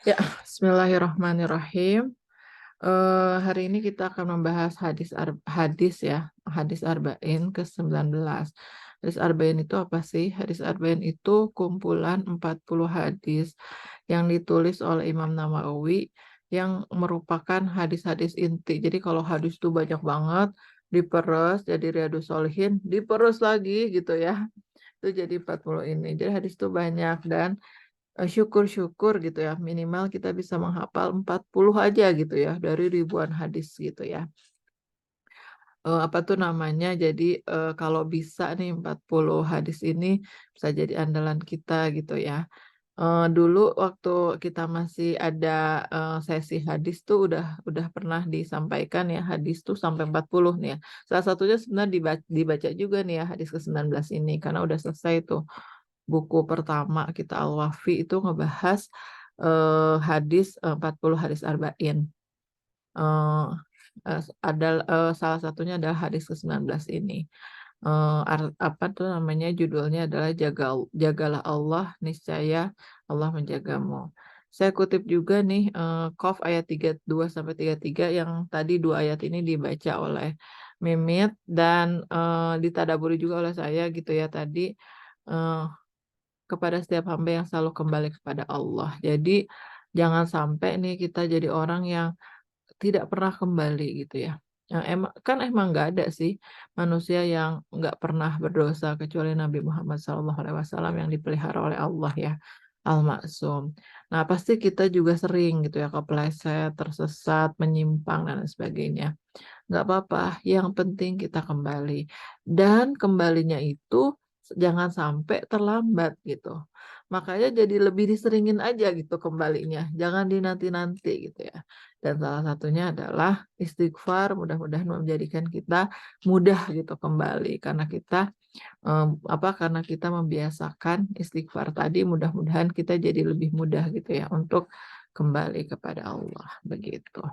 Ya, bismillahirrahmanirrahim. Hari ini kita akan membahas hadis ya, hadis Arba'in ke-19. Hadis Arba'in itu apa sih? Hadis Arba'in itu kumpulan 40 hadis yang ditulis oleh Imam Nawawi yang merupakan hadis-hadis inti. Jadi kalau hadis itu banyak banget, diperes jadi Riyadhus Shalihin, diperes lagi gitu ya. Itu jadi 40 ini. Jadi hadis itu banyak dan syukur-syukur gitu ya, minimal kita bisa menghafal 40 aja gitu ya, dari ribuan hadis gitu ya. Apa tuh namanya, jadi kalau bisa nih 40 hadis ini bisa jadi andalan kita gitu ya. Dulu waktu kita masih ada sesi hadis tuh udah pernah disampaikan ya, hadis tuh sampai 40 nih ya. Salah satunya sebenarnya dibaca juga nih ya, hadis ke-19 ini, karena udah selesai tuh buku pertama kita Al-Wafi itu ngebahas hadis 40 hadis arba'in. Eh, ada salah satunya adalah hadis ke-19 ini. Apa tuh namanya, judulnya adalah jagalah Allah, niscaya Allah menjagamu. Saya kutip juga nih Qaf ayat 32 sampai 33 yang tadi dua ayat ini dibaca oleh Mimit dan ditadaburi juga oleh saya gitu ya tadi. eh, kepada setiap hamba yang selalu kembali kepada Allah. Jadi jangan sampai nih kita jadi orang yang tidak pernah kembali gitu ya. Emang nggak ada sih manusia yang nggak pernah berdosa kecuali Nabi Muhammad SAW yang dipelihara oleh Allah ya, Al-Maksum. Nah pasti kita juga sering gitu ya kepleset, tersesat, menyimpang dan lain sebagainya. Nggak apa-apa, yang penting kita kembali. Dan kembalinya itu jangan sampai terlambat gitu. Makanya jadi lebih diseringin aja gitu kembalinya, jangan dinanti-nanti gitu ya. Dan salah satunya adalah istighfar, mudah-mudahan menjadikan kita mudah gitu kembali karena kita karena kita membiasakan istighfar tadi, mudah-mudahan kita jadi lebih mudah gitu ya untuk kembali kepada Allah begitu.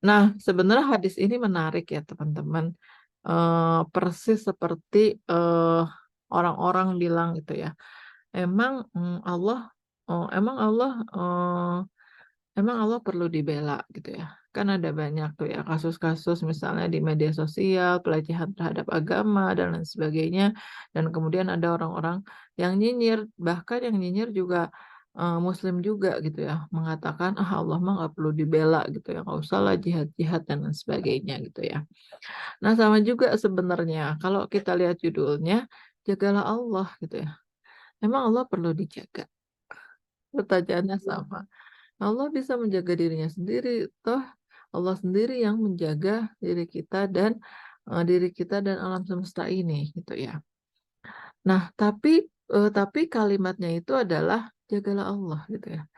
Nah, sebenarnya hadis ini menarik ya teman-teman. Persis seperti orang-orang bilang gitu ya. Emang Allah, emang Allah, emang Allah perlu dibela gitu ya. Kan ada banyak tuh ya kasus-kasus misalnya di media sosial, pelecehan terhadap agama dan lain sebagainya. Dan kemudian ada orang-orang yang nyinyir, bahkan yang nyinyir juga Muslim juga gitu ya, mengatakan ah Allah mah nggak perlu dibela gitu ya, nggak usah lah jihad-jihad dan lain sebagainya gitu ya. Nah sama juga sebenarnya kalau kita lihat judulnya, jagalah Allah gitu ya. Emang Allah perlu dijaga? Pertanyaannya sama. Allah bisa menjaga dirinya sendiri, toh Allah sendiri yang menjaga diri kita dan alam semesta ini gitu ya. Nah, tapi kalimatnya itu adalah jagalah Allah gitu ya.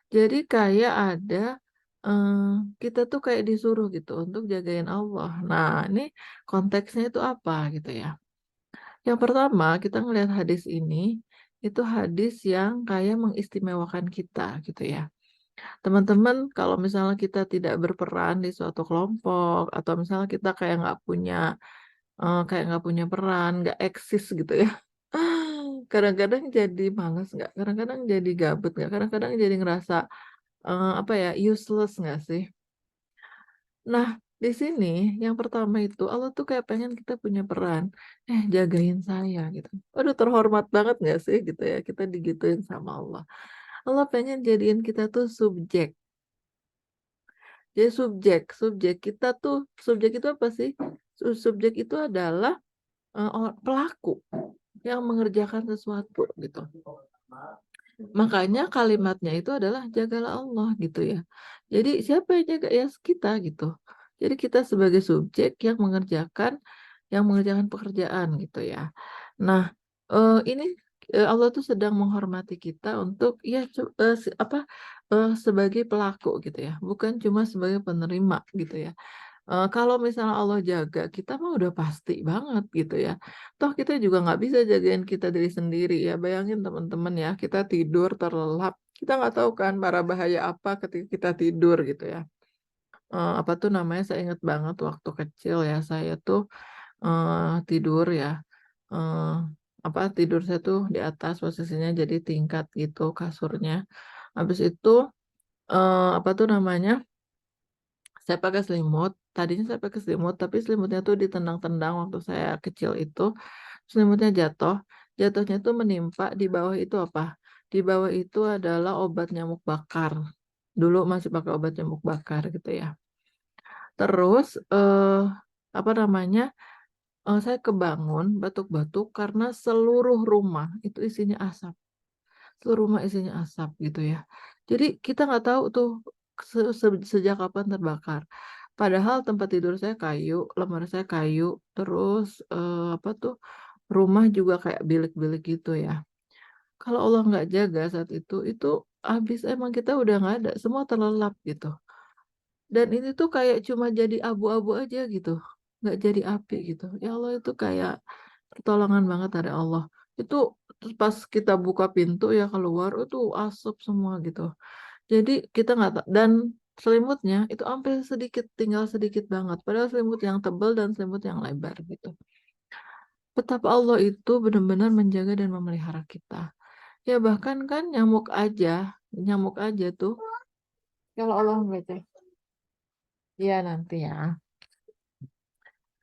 Jadi kayak ada eh, kita tuh kayak disuruh gitu untuk jagain Allah. Nah, ini konteksnya itu apa gitu ya. Yang pertama, kita ngelihat hadis ini itu hadis yang kayak mengistimewakan kita gitu ya. Teman-teman, kalau misalnya kita tidak berperan di suatu kelompok atau misalnya kita kayak nggak punya peran, nggak eksis gitu ya. Kadang-kadang jadi malas nggak? Kadang-kadang jadi gabut nggak? Kadang-kadang jadi ngerasa apa ya, useless nggak sih? Nah, di sini yang pertama itu Allah tuh kayak pengen kita punya peran. Jagain saya gitu. Waduh, terhormat banget nggak sih gitu ya? Kita digituin sama Allah. Allah pengen jadiin kita tuh subjek. Jadi subjek itu apa sih? Subjek itu adalah pelaku yang mengerjakan sesuatu gitu. Makanya kalimatnya itu adalah jagalah Allah gitu ya. Jadi siapa yang jaga ya kita gitu. Jadi kita sebagai subjek yang mengerjakan pekerjaan gitu ya. Nah, ini Allah tuh sedang menghormati kita untuk ya sebagai pelaku gitu ya, bukan cuma sebagai penerima gitu ya. Kalau misalnya Allah jaga, kita mah udah pasti banget gitu ya. Toh kita juga nggak bisa jagain kita diri sendiri ya. Bayangin teman-teman ya, kita tidur terlelap, kita nggak tahu kan para bahaya apa ketika kita tidur gitu ya. Apa tuh namanya, saya ingat banget waktu kecil ya, saya tuh tidur ya. tidur saya tuh di atas posisinya jadi tingkat gitu kasurnya. Habis itu apa tuh namanya? Saya pakai selimut. Tadinya saya pakai selimut, tapi selimutnya tuh ditendang-tendang waktu saya kecil itu. Selimutnya jatuh. Jatuhnya tuh menimpa di bawah itu apa? Di bawah itu adalah obat nyamuk bakar. Dulu masih pakai obat nyamuk bakar gitu ya. Terus apa namanya? Saya kebangun batuk-batuk karena seluruh rumah itu isinya asap. Seluruh rumah isinya asap gitu ya. Jadi kita nggak tahu tuh sejak kapan terbakar. Padahal tempat tidur saya kayu, lemari saya kayu, terus apa tuh rumah juga kayak bilik-bilik gitu ya. Kalau Allah nggak jaga saat itu habis emang kita udah nggak ada, semua terlelap gitu. Dan ini tuh kayak cuma jadi abu-abu aja gitu, nggak jadi api gitu. Ya Allah itu kayak pertolongan banget dari Allah. Itu terus pas kita buka pintu ya keluar itu asap semua gitu. Jadi kita nggak tahu dan selimutnya itu sampai sedikit tinggal sedikit banget. Padahal selimut yang tebal dan selimut yang lebar gitu. Betapa Allah itu benar-benar menjaga dan memelihara kita. Ya bahkan kan nyamuk aja tuh. Kalau Allah baca, ya nanti ya.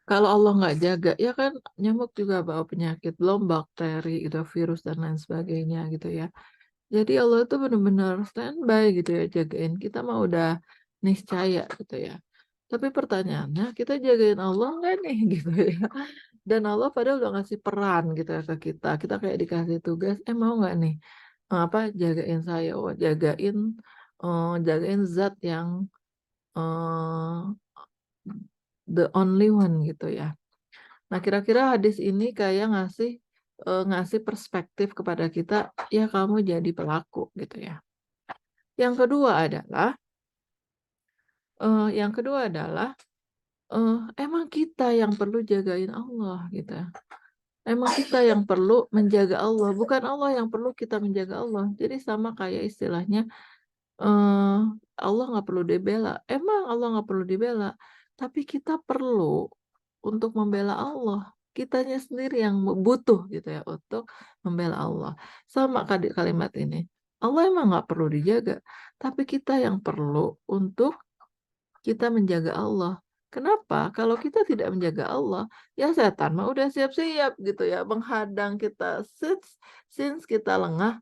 Kalau Allah nggak jaga, ya kan nyamuk juga bawa penyakit, belum bakteri, gitu, virus dan lain sebagainya gitu ya. Jadi Allah itu benar-benar standby gitu ya, jagain. Kita mah udah niscaya gitu ya. Tapi pertanyaannya, kita jagain Allah nggak nih gitu ya. Dan Allah padahal udah ngasih peran gitu ya ke kita. Kita kayak dikasih tugas, mau nggak nih jagain saya, jagain zat yang eh, the only one gitu ya. Nah, kira-kira hadis ini kayak ngasih perspektif kepada kita, ya kamu jadi pelaku gitu ya. Yang kedua adalah, yang kedua adalah emang kita yang perlu jagain Allah gitu. Emang kita yang perlu menjaga Allah, bukan Allah yang perlu kita menjaga Allah. Jadi sama kayak istilahnya eh Allah nggak perlu dibela. Emang Allah nggak perlu dibela, tapi kita perlu untuk membela Allah. Kitanya sendiri yang butuh gitu ya untuk membela Allah. Sama kalimat ini. Allah emang nggak perlu dijaga, tapi kita yang perlu untuk kita menjaga Allah. Kenapa? Kalau kita tidak menjaga Allah, ya setan mah udah siap-siap gitu ya, menghadang kita. Since kita lengah,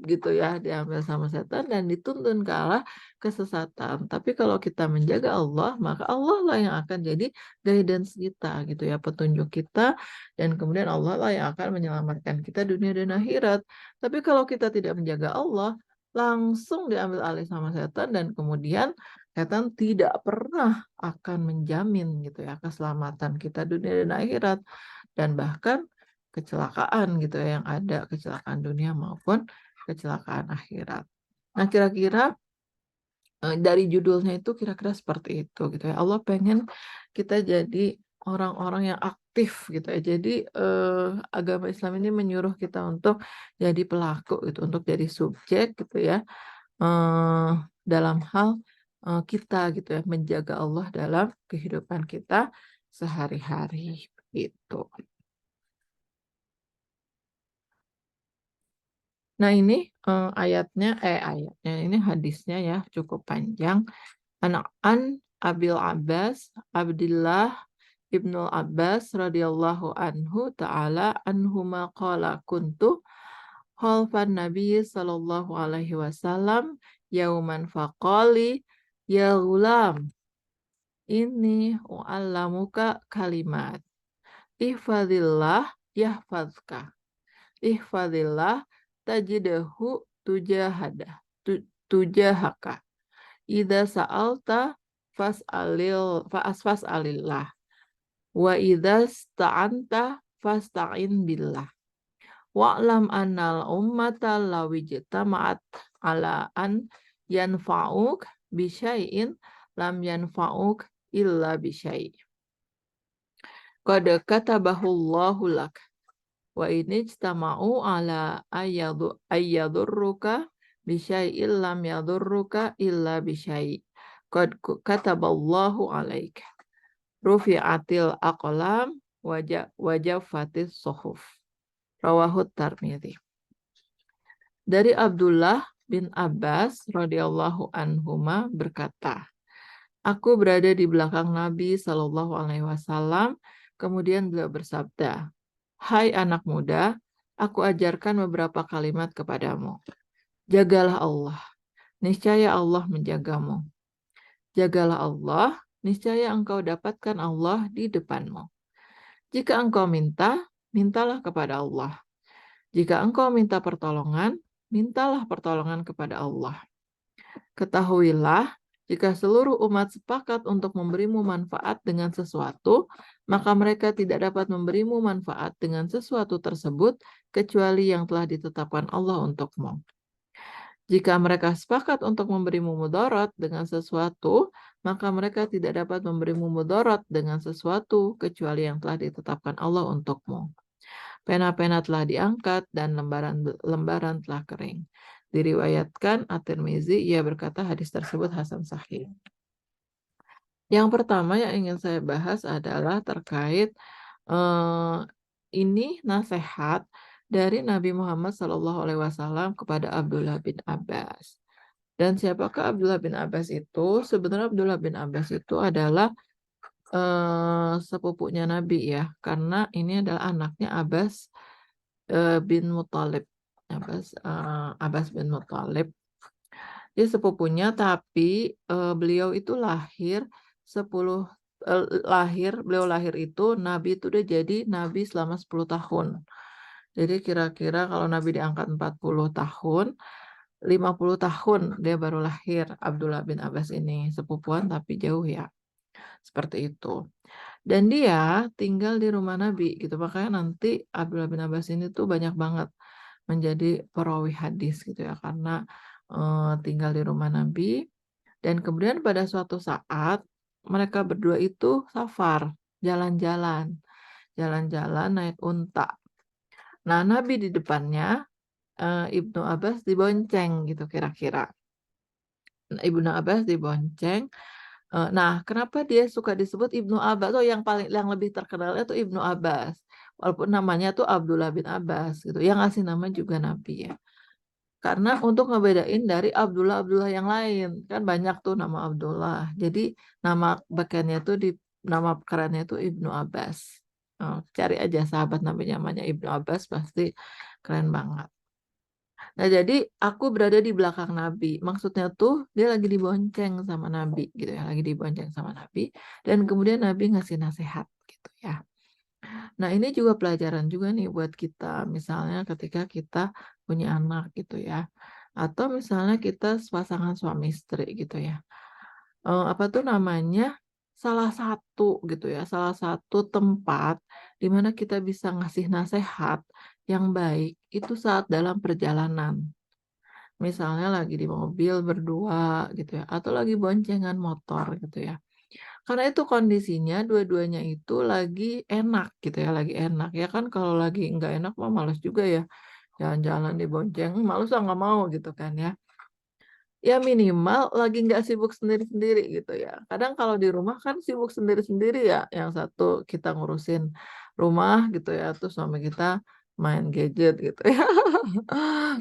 gitu ya, diambil sama setan dan dituntun ke arah kesesatan. Tapi kalau kita menjaga Allah, maka Allah lah yang akan jadi guidance kita gitu ya, petunjuk kita, dan kemudian Allah lah yang akan menyelamatkan kita dunia dan akhirat. Tapi kalau kita tidak menjaga Allah, langsung diambil alih sama setan dan kemudian setan tidak pernah akan menjamin gitu ya keselamatan kita dunia dan akhirat dan bahkan kecelakaan gitu ya yang ada kecelakaan dunia maupun kecelakaan akhirat. Nah, kira-kira dari judulnya itu kira-kira seperti itu gitu ya. Allah pengen kita jadi orang-orang yang aktif gitu ya. Jadi agama Islam ini menyuruh kita untuk jadi pelaku gitu, untuk jadi subjek gitu ya eh, dalam hal kita gitu ya menjaga Allah dalam kehidupan kita sehari-hari gitu. Nah ini ayatnya ini hadisnya ya cukup panjang. An Abil Abbas Abdillah Ibnu Abbas radhiyallahu anhu ta'ala anhuma qala kuntu khalfan Nabi sallallahu alaihi wasallam yauman faqali ya gulam ini u'allamuka kalimat ihfadillah yahfazka ihfadillah tajidahu tujahaka idza sa'alta fas'alillah wa idza sta'anta fasta'in billah wa'lam annal ummata lawijtama'at ala an yanfa'uk bisyai'in lam yanfa'uk illa bisyai'. Qad katabahullahu lak wa inijtama'u ala ayyadurruka bisyai'in lam yadurruka illa bisyai'. Qad kataballahu alaik. Rufi'atil aqlam wajaffatis suhuf. Rawahut Tirmidzi. Dari Abdullah bin Abbas radhiyallahu anhuma berkata, aku berada di belakang Nabi Shallallahu Alaihi Wasallam. Kemudian beliau bersabda, hai anak muda, aku ajarkan beberapa kalimat kepadamu. Jagalah Allah, niscaya Allah menjagamu. Jagalah Allah, niscaya engkau dapatkan Allah di depanmu. Jika engkau minta, mintalah kepada Allah. Jika engkau minta pertolongan, mintalah pertolongan kepada Allah. Ketahuilah, jika seluruh umat sepakat untuk memberimu manfaat dengan sesuatu, maka mereka tidak dapat memberimu manfaat dengan sesuatu tersebut kecuali yang telah ditetapkan Allah untukmu. Jika mereka sepakat untuk memberimu mudarat dengan sesuatu, maka mereka tidak dapat memberimu mudarat dengan sesuatu kecuali yang telah ditetapkan Allah untukmu. Pena-pena telah diangkat dan lembaran telah kering. Diriwayatkan At-Tirmizi, ia berkata hadis tersebut hasan sahih. Yang pertama yang ingin saya bahas adalah terkait ini nasihat dari Nabi Muhammad SAW kepada Abdullah bin Abbas. Dan siapakah Abdullah bin Abbas itu? Sebenarnya Abdullah bin Abbas itu adalah sepupunya Nabi ya, karena ini adalah anaknya Abbas bin Muthalib. Abbas bin Muthalib. Dia sepupunya, tapi beliau itu beliau lahir itu Nabi itu udah jadi Nabi selama 10 tahun. Jadi kira-kira kalau Nabi diangkat 40 tahun, 50 tahun dia baru lahir. Abdullah bin Abbas ini sepupuan tapi jauh ya. Seperti itu. Dan dia tinggal di rumah Nabi gitu. Makanya nanti Abdullah bin Abbas ini tuh banyak banget menjadi perawi hadis gitu ya, karena tinggal di rumah Nabi. Dan kemudian pada suatu saat mereka berdua itu safar, jalan-jalan naik unta. Nah, Nabi di depannya, Ibnu Abbas dibonceng gitu kira-kira. Ibnu Abbas dibonceng. Nah, kenapa dia suka disebut Ibnu Abbas? Oh, yang lebih terkenalnya itu Ibnu Abbas. Walaupun namanya tuh Abdullah bin Abbas gitu. Yang ngasih nama juga Nabi ya. Karena untuk ngebedain dari Abdullah yang lain. Kan banyak tuh nama Abdullah. Jadi nama nama kerennya tuh Ibnu Abbas. Cari aja sahabat Nabi namanya Ibnu Abbas, pasti keren banget. Nah, jadi aku berada di belakang Nabi. Maksudnya tuh dia lagi dibonceng sama Nabi gitu ya, lagi dibonceng sama Nabi, dan kemudian Nabi ngasih nasihat gitu ya. Nah, ini juga pelajaran juga nih buat kita, misalnya ketika kita punya anak gitu ya. Atau misalnya kita pasangan suami istri gitu ya. Apa tuh namanya? Salah satu gitu ya, salah satu tempat di mana kita bisa ngasih nasihat yang baik itu saat dalam perjalanan. Misalnya lagi di mobil berdua gitu ya, atau lagi boncengan motor gitu ya. Karena itu kondisinya dua-duanya itu lagi enak gitu ya, lagi enak. Ya kan kalau lagi nggak enak mah males juga ya. Jalan-jalan di bonceng, males lah nggak mau gitu kan ya. Ya minimal lagi nggak sibuk sendiri-sendiri gitu ya. Kadang kalau di rumah kan sibuk sendiri-sendiri ya. Yang satu kita ngurusin rumah gitu ya, terus suami kita main gadget gitu ya.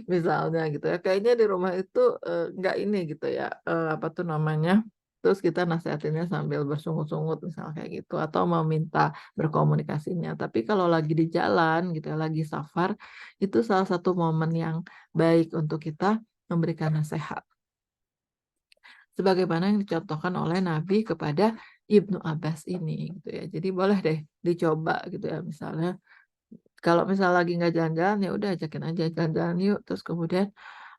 Misalnya gitu ya. Kayaknya di rumah itu nggak ini gitu ya. Apa tuh namanya? Terus kita nasihatinnya sambil bersungut-sungut misalnya kayak gitu. Atau mau minta berkomunikasinya. Tapi kalau lagi di jalan gitu ya, lagi safar, itu salah satu momen yang baik untuk kita memberikan nasihat sebagaimana yang dicontohkan oleh Nabi kepada Ibnu Abbas ini gitu ya. Jadi boleh deh dicoba gitu ya, misalnya kalau misal lagi nggak jalan-jalan ya udah ajakin aja jalan-jalan yuk, terus kemudian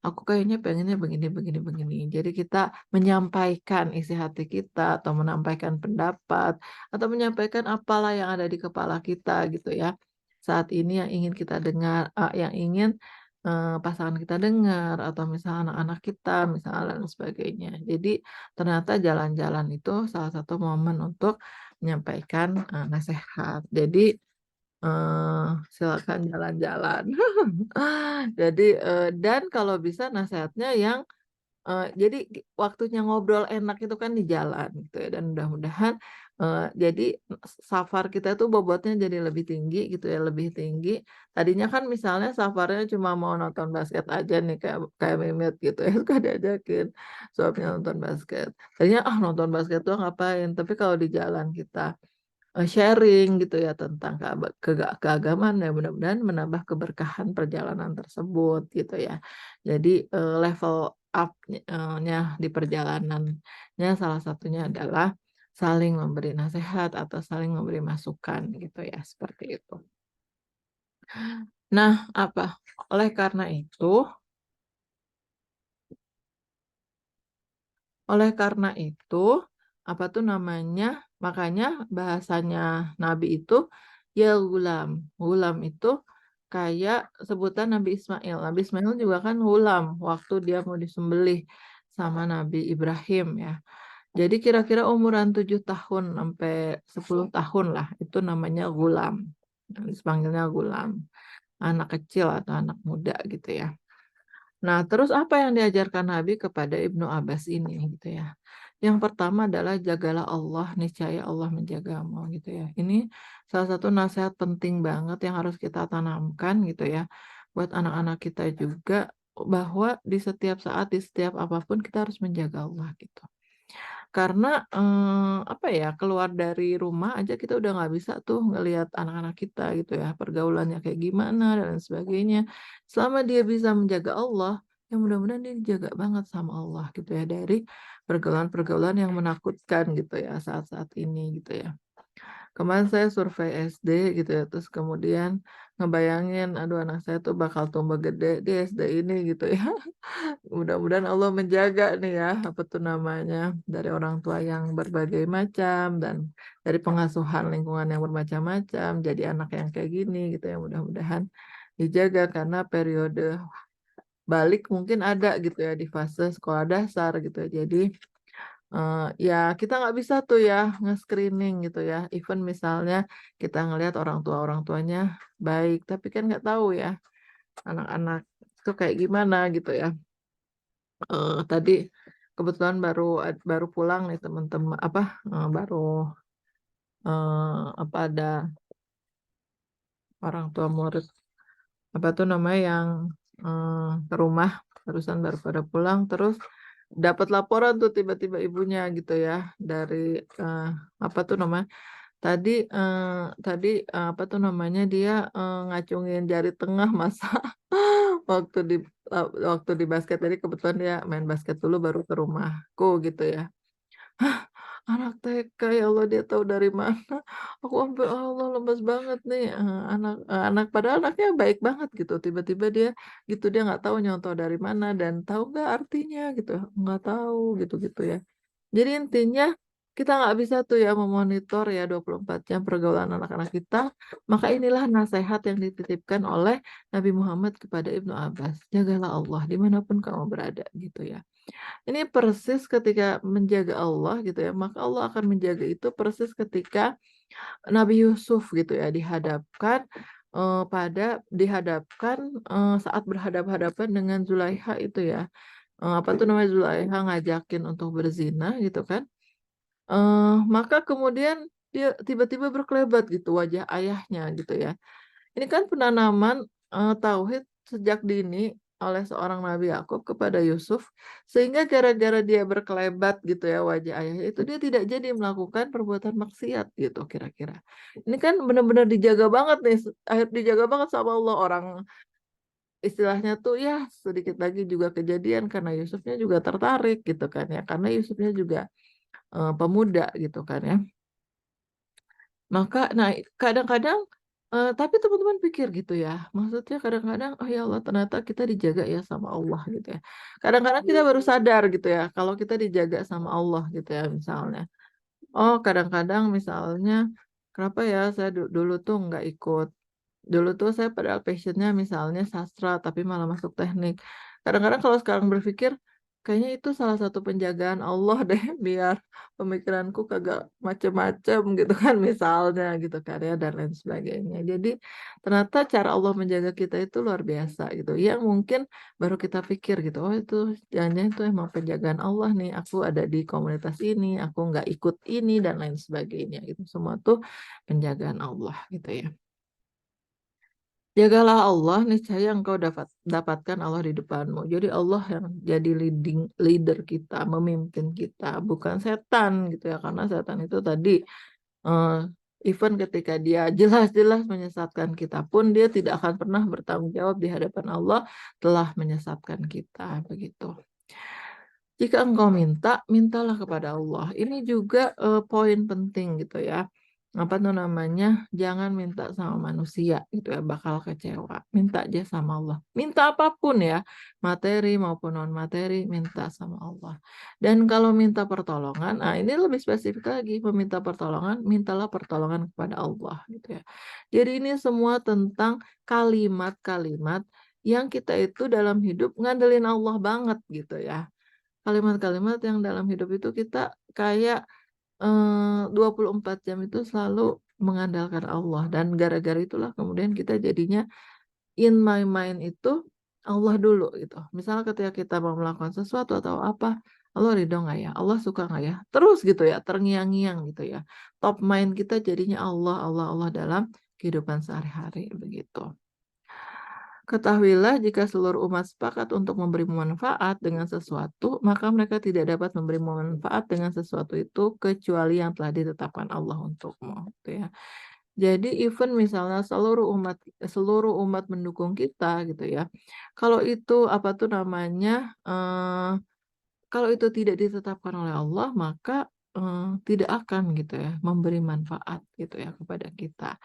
aku kayaknya pengennya begini begini begini. Jadi kita menyampaikan isi hati kita atau menyampaikan pendapat atau menyampaikan apalah yang ada di kepala kita gitu ya. Saat ini yang ingin kita dengar, yang ingin pasangan kita dengar atau misalnya anak-anak kita misalnya dan sebagainya. Jadi ternyata jalan-jalan itu salah satu momen untuk menyampaikan nasihat. Jadi silakan jalan-jalan. Jadi dan kalau bisa nasihatnya yang jadi waktunya ngobrol enak itu kan di jalan gitu ya, dan mudah-mudahan Jadi safar kita tuh bobotnya jadi lebih tinggi gitu ya, lebih tinggi. Tadinya kan misalnya safarnya cuma mau nonton basket aja nih kayak kayak Mehmet gitu ya, suka diajakin suaminya nonton basket. Tadinya, "Ah, nonton basket doang ngapain?" Tapi kalau di jalan kita sharing gitu ya tentang keagamaan ya mudah-mudahan menambah keberkahan perjalanan tersebut gitu ya. Jadi, level up nya di perjalanannya salah satunya adalah saling memberi nasihat atau saling memberi masukan gitu ya, seperti itu. Nah, oleh karena itu apa tuh namanya, makanya bahasanya Nabi itu, ya gulam. Gulam itu kayak sebutan Nabi Ismail. Nabi Ismail juga kan gulam waktu dia mau disembelih sama Nabi Ibrahim ya. Jadi kira-kira umuran 7 tahun sampai 10 tahun lah, itu namanya gulam. Dipanggilnya gulam, anak kecil atau anak muda gitu ya. Nah, terus apa yang diajarkan Nabi kepada Ibnu Abbas ini gitu ya. Yang pertama adalah jagalah Allah, niscaya Allah menjagamu gitu ya. Ini salah satu nasihat penting banget yang harus kita tanamkan gitu ya buat anak-anak kita juga bahwa di setiap saat, di setiap apapun kita harus menjaga Allah gitu. Karena, apa ya, keluar dari rumah aja kita udah nggak bisa tuh ngelihat anak-anak kita gitu ya, pergaulannya kayak gimana dan lain sebagainya. Selama dia bisa menjaga Allah, ya mudah-mudahan dia dijaga banget sama Allah gitu ya, dari pergaulan-pergaulan yang menakutkan gitu ya, saat-saat ini gitu ya. Kemarin saya survei SD gitu ya, terus kemudian ngebayangin, aduh anak saya tuh bakal tumbuh gede di SD ini gitu ya. Mudah-mudahan Allah menjaga nih ya, apa tuh namanya, dari orang tua yang berbagai macam dan dari pengasuhan lingkungan yang bermacam-macam, jadi anak yang kayak gini gitu ya, mudah-mudahan dijaga karena periode balik mungkin ada gitu ya di fase sekolah dasar gitu ya. Jadi ya kita nggak bisa tuh ya nge-screening gitu ya, even misalnya kita ngelihat orang tuanya baik, tapi kan nggak tahu ya anak-anak itu kayak gimana gitu ya. Tadi kebetulan baru pulang nih teman-teman baru, ada orang tua murid, apa tuh namanya, yang, ke rumah, barusan baru pada pulang, terus dapat laporan tuh tiba-tiba ibunya gitu ya, dari, apa tuh namanya, apa tuh namanya, dia, ngacungin jari tengah masa waktu di waktu di basket. Jadi kebetulan dia main basket dulu baru ke rumahku gitu ya. Anak TK, ya Allah dia tahu dari mana. Aku sampai, Allah lemes banget nih, anak padahal anaknya baik banget gitu, tiba-tiba dia gitu, dia nggak tahu nyontoh dari mana dan tahu nggak artinya gitu, nggak tahu gitu-gitu ya. Jadi intinya kita nggak bisa tuh ya memonitor ya 24 jam pergaulan anak-anak kita, maka inilah nasihat yang dititipkan oleh Nabi Muhammad kepada Ibnu Abbas, "Jagalah Allah dimanapun kamu berada," gitu ya. Ini persis ketika menjaga Allah gitu ya, maka Allah akan menjaga itu persis ketika Nabi Yusuf gitu ya saat berhadapan-hadapan dengan Zulaikha itu ya, apa tuh namanya, Zulaikha ngajakin untuk berzina gitu kan, maka kemudian dia tiba-tiba berkelebat gitu wajah ayahnya gitu ya. Ini kan penanaman, tauhid sejak dini oleh seorang Nabi Yakub kepada Yusuf, sehingga gara-gara dia berkelebat gitu ya wajah ayahnya itu, dia tidak jadi melakukan perbuatan maksiat gitu kira-kira. Ini kan benar-benar dijaga banget nih, dijaga banget sama Allah, orang istilahnya tuh ya sedikit lagi juga kejadian karena Yusufnya juga tertarik gitu kan ya, karena Yusufnya juga, pemuda gitu kan ya. Nah kadang-kadang, tapi teman-teman pikir gitu ya, maksudnya kadang-kadang, oh ya Allah ternyata kita dijaga ya sama Allah gitu ya. Kadang-kadang kita baru sadar gitu ya, kalau kita dijaga sama Allah gitu ya misalnya. Oh kadang-kadang misalnya, kenapa ya saya dulu tuh nggak ikut, dulu tuh saya padahal passion-nya misalnya sastra tapi malah masuk teknik. Kadang-kadang kalau sekarang berpikir, Kayaknya itu salah satu penjagaan Allah deh, biar pemikiranku kagak macem-macem gitu kan misalnya gitu kan ya, dan lain sebagainya. Jadi ternyata cara Allah menjaga kita itu luar biasa gitu. Yang mungkin baru kita pikir gitu, oh itu jangan-jangan itu emang penjagaan Allah nih, aku ada di komunitas ini, aku nggak ikut ini dan lain sebagainya gitu. Semua tuh penjagaan Allah gitu ya. Jagalah Allah, niscaya engkau dapatkan Allah di depanmu. Jadi Allah yang jadi leader kita, memimpin kita, bukan setan gitu ya. Karena setan itu tadi eh, even ketika dia jelas-jelas menyesatkan kita pun dia tidak akan pernah bertanggung jawab di hadapan Allah telah menyesatkan kita begitu. Jika engkau minta, mintalah kepada Allah. Ini juga poin penting gitu ya. Apa tuh namanya? Jangan minta sama manusia gitu ya, bakal kecewa. Minta aja sama Allah. Minta apapun ya, materi maupun non materi, minta sama Allah. Dan kalau minta pertolongan, nah ini lebih spesifik lagi, meminta pertolongan, mintalah pertolongan kepada Allah gitu ya. Jadi ini semua tentang kalimat-kalimat yang kita itu dalam hidup ngandelin Allah banget gitu ya. Kalimat-kalimat yang dalam hidup itu kita kayak 24 jam itu selalu mengandalkan Allah, dan gara-gara itulah kemudian kita jadinya in my mind itu Allah dulu gitu. Misalnya ketika kita mau melakukan sesuatu atau apa, Allah ridho nggak ya? Allah suka nggak ya? Terus gitu ya, terngiang-ngiang gitu ya. Top mind kita jadinya Allah, Allah, Allah dalam kehidupan sehari-hari begitu. Ketahuilah jika seluruh umat sepakat untuk memberi manfaat dengan sesuatu, maka mereka tidak dapat memberi manfaat dengan sesuatu itu kecuali yang telah ditetapkan Allah untukmu, gitu ya. Jadi even misalnya seluruh umat mendukung kita gitu ya. Kalau itu apa tuh namanya? Kalau itu tidak ditetapkan oleh Allah, maka tidak akan gitu ya memberi manfaat gitu ya kepada kita.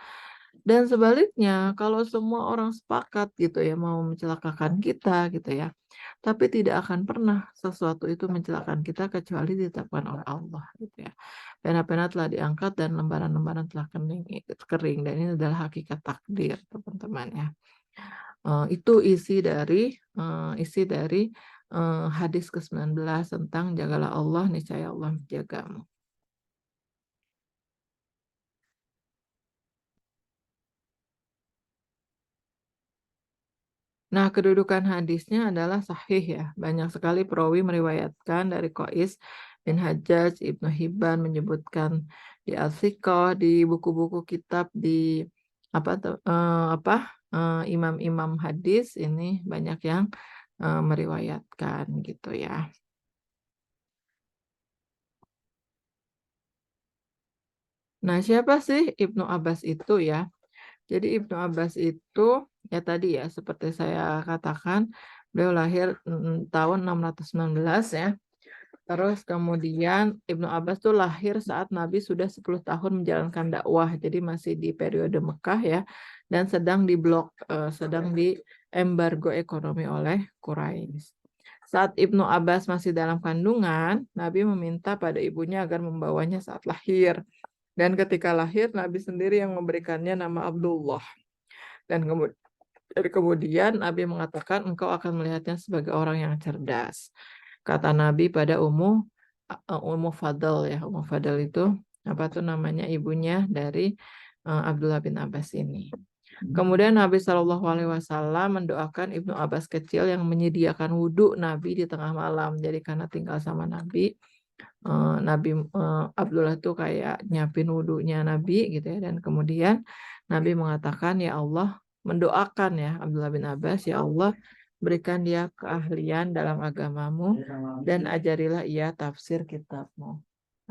Dan sebaliknya, kalau semua orang sepakat gitu ya mau mencelakakan kita gitu ya, tapi tidak akan pernah sesuatu itu mencelakakan kita kecuali ditetapkan oleh Allah gitu ya. Pena-pena telah diangkat dan lembaran-lembaran telah kering, dan ini adalah hakikat takdir teman-teman ya. Itu isi dari hadis ke-19 tentang jagalah Allah, niscaya Allah menjagamu. Nah, kedudukan hadisnya adalah sahih ya. Banyak sekali perawi meriwayatkan dari Qais bin Hajjaj, Ibnu Hibban menyebutkan di Al-Thiqah, di buku-buku kitab di imam-imam hadis ini banyak yang meriwayatkan gitu ya. Nah, siapa sih Ibnu Abbas itu ya? Jadi Ibnu Abbas itu ya tadi ya seperti saya katakan, beliau lahir tahun 619 ya. Terus kemudian Ibnu Abbas tuh lahir saat Nabi sudah 10 tahun menjalankan dakwah. Jadi masih di periode Mekah ya, dan sedang di embargo ekonomi oleh Quraisy. Saat Ibnu Abbas masih dalam kandungan, Nabi meminta pada ibunya agar membawanya saat lahir. Dan ketika lahir, Nabi sendiri yang memberikannya nama Abdullah. Dan kemudian Nabi mengatakan, engkau akan melihatnya sebagai orang yang cerdas. Kata Nabi pada Ummu Fadl ya. Ummu Fadl itu apa tuh namanya, ibunya dari Abdullah bin Abbas ini. Kemudian Nabi Shallallahu Alaihi Wasallam mendoakan Ibnu Abbas kecil yang menyediakan wudhu Nabi di tengah malam. Jadi karena tinggal sama Nabi, Abdullah tuh kayak nyiapin wudhunya Nabi gitu ya, dan kemudian Nabi mengatakan, ya Allah, mendoakan ya Abdullah bin Abbas, ya Allah, berikan dia keahlian dalam agamamu dan ajarilah ia tafsir kitabmu.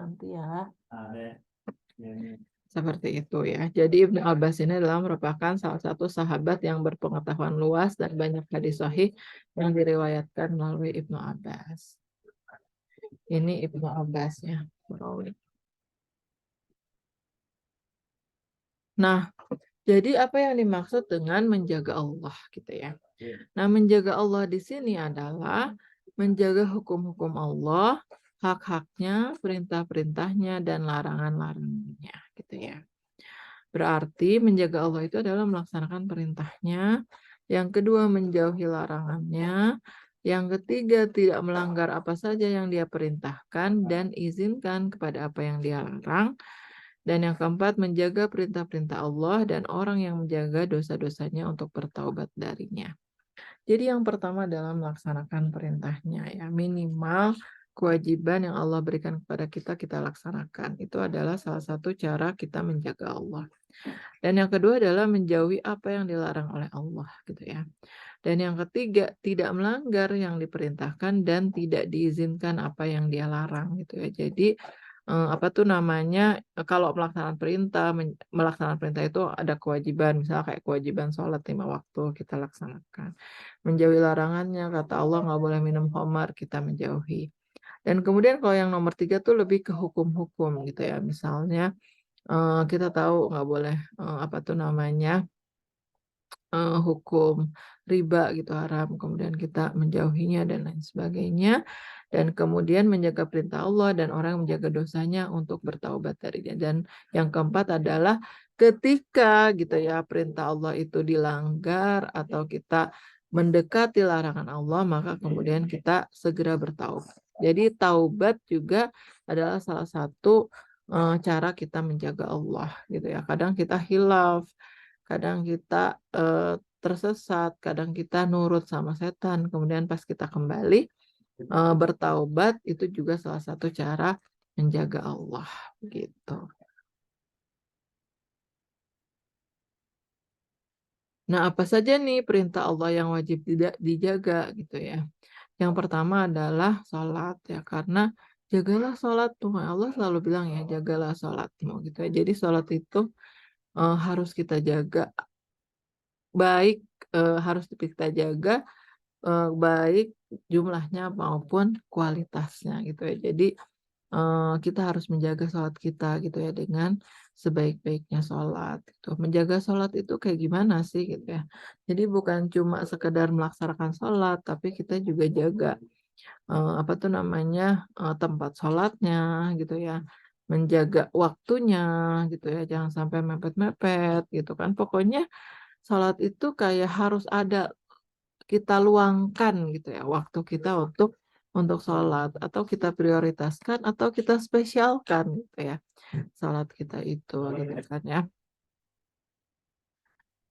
Nanti ya. Seperti itu ya. Jadi Ibnu Abbas ini adalah merupakan salah satu sahabat yang berpengetahuan luas dan banyak hadis sahih yang diriwayatkan melalui Ibnu Abbas. Ini Ibnu Abbas ya. Nah, jadi apa yang dimaksud dengan menjaga Allah gitu ya. Nah, menjaga Allah di sini adalah menjaga hukum-hukum Allah, hak-haknya, perintah-perintahnya, dan larangan-larangannya gitu ya. Berarti menjaga Allah itu adalah melaksanakan perintahnya, yang kedua menjauhi larangannya, Yang ketiga, tidak melanggar apa saja yang dia perintahkan dan izinkan kepada apa yang dia larang. Dan yang keempat, menjaga perintah-perintah Allah dan orang yang menjaga dosa-dosanya untuk bertaubat darinya. Jadi yang pertama adalah melaksanakan perintahnya ya. Minimal kewajiban yang Allah berikan kepada kita, kita laksanakan. Itu adalah salah satu cara kita menjaga Allah. Dan yang kedua adalah menjauhi apa yang dilarang oleh Allah gitu ya. Dan yang ketiga, tidak melanggar yang diperintahkan dan tidak diizinkan apa yang dia larang gitu ya. Jadi apa tuh namanya, kalau melaksanakan perintah itu ada kewajiban, misalnya kayak kewajiban sholat 5 waktu kita laksanakan. Menjauhi larangannya, kata Allah nggak boleh minum khamar, kita menjauhi. Dan kemudian kalau yang nomor 3 tuh lebih ke hukum-hukum gitu ya. Misalnya kita tahu nggak boleh apa tuh namanya, hukum riba gitu haram, kemudian kita menjauhinya dan lain sebagainya. Dan kemudian menjaga perintah Allah dan orang yang menjaga dosanya untuk bertaubat darinya. Dan yang keempat adalah ketika gitu ya perintah Allah itu dilanggar atau kita mendekati larangan Allah, maka kemudian kita segera bertaubat. Jadi taubat juga adalah salah satu cara kita menjaga Allah gitu ya. Kadang kita hilaf, kadang kita tersesat, kadang kita nurut sama setan. Kemudian pas kita kembali bertaubat itu juga salah satu cara menjaga Allah gitu. Nah, apa saja nih perintah Allah yang wajib tidak dijaga gitu ya. Yang pertama adalah sholat ya, karena jagalah sholat tuh Allah selalu bilang ya, jagalah sholatmu gitu ya. Jadi sholat itu harus kita jaga baik, harus kita jaga baik jumlahnya maupun kualitasnya gitu ya. Jadi kita harus menjaga sholat kita gitu ya dengan sebaik-baiknya sholat gitu. Menjaga sholat itu kayak gimana sih gitu ya. Jadi bukan cuma sekedar melaksanakan sholat, tapi kita juga jaga apa tuh namanya tempat sholatnya gitu ya. Menjaga waktunya gitu ya, jangan sampai mepet-mepet gitu kan. Pokoknya sholat itu kayak harus ada kita luangkan gitu ya waktu kita untuk sholat atau kita prioritaskan atau kita spesialkan gitu ya sholat kita itu gitu kan ya.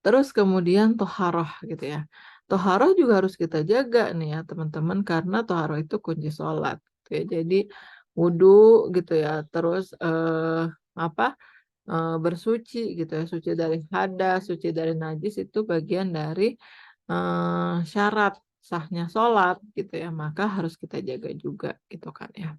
Terus kemudian toharoh gitu ya. Toharoh juga harus kita jaga nih ya teman-teman karena toharoh itu kunci sholat gitu ya. Jadi wudhu gitu ya. Terus apa bersuci gitu ya. Suci dari hadas, suci dari najis itu bagian dari syarat sahnya sholat gitu ya, maka harus kita jaga juga gitu kan ya.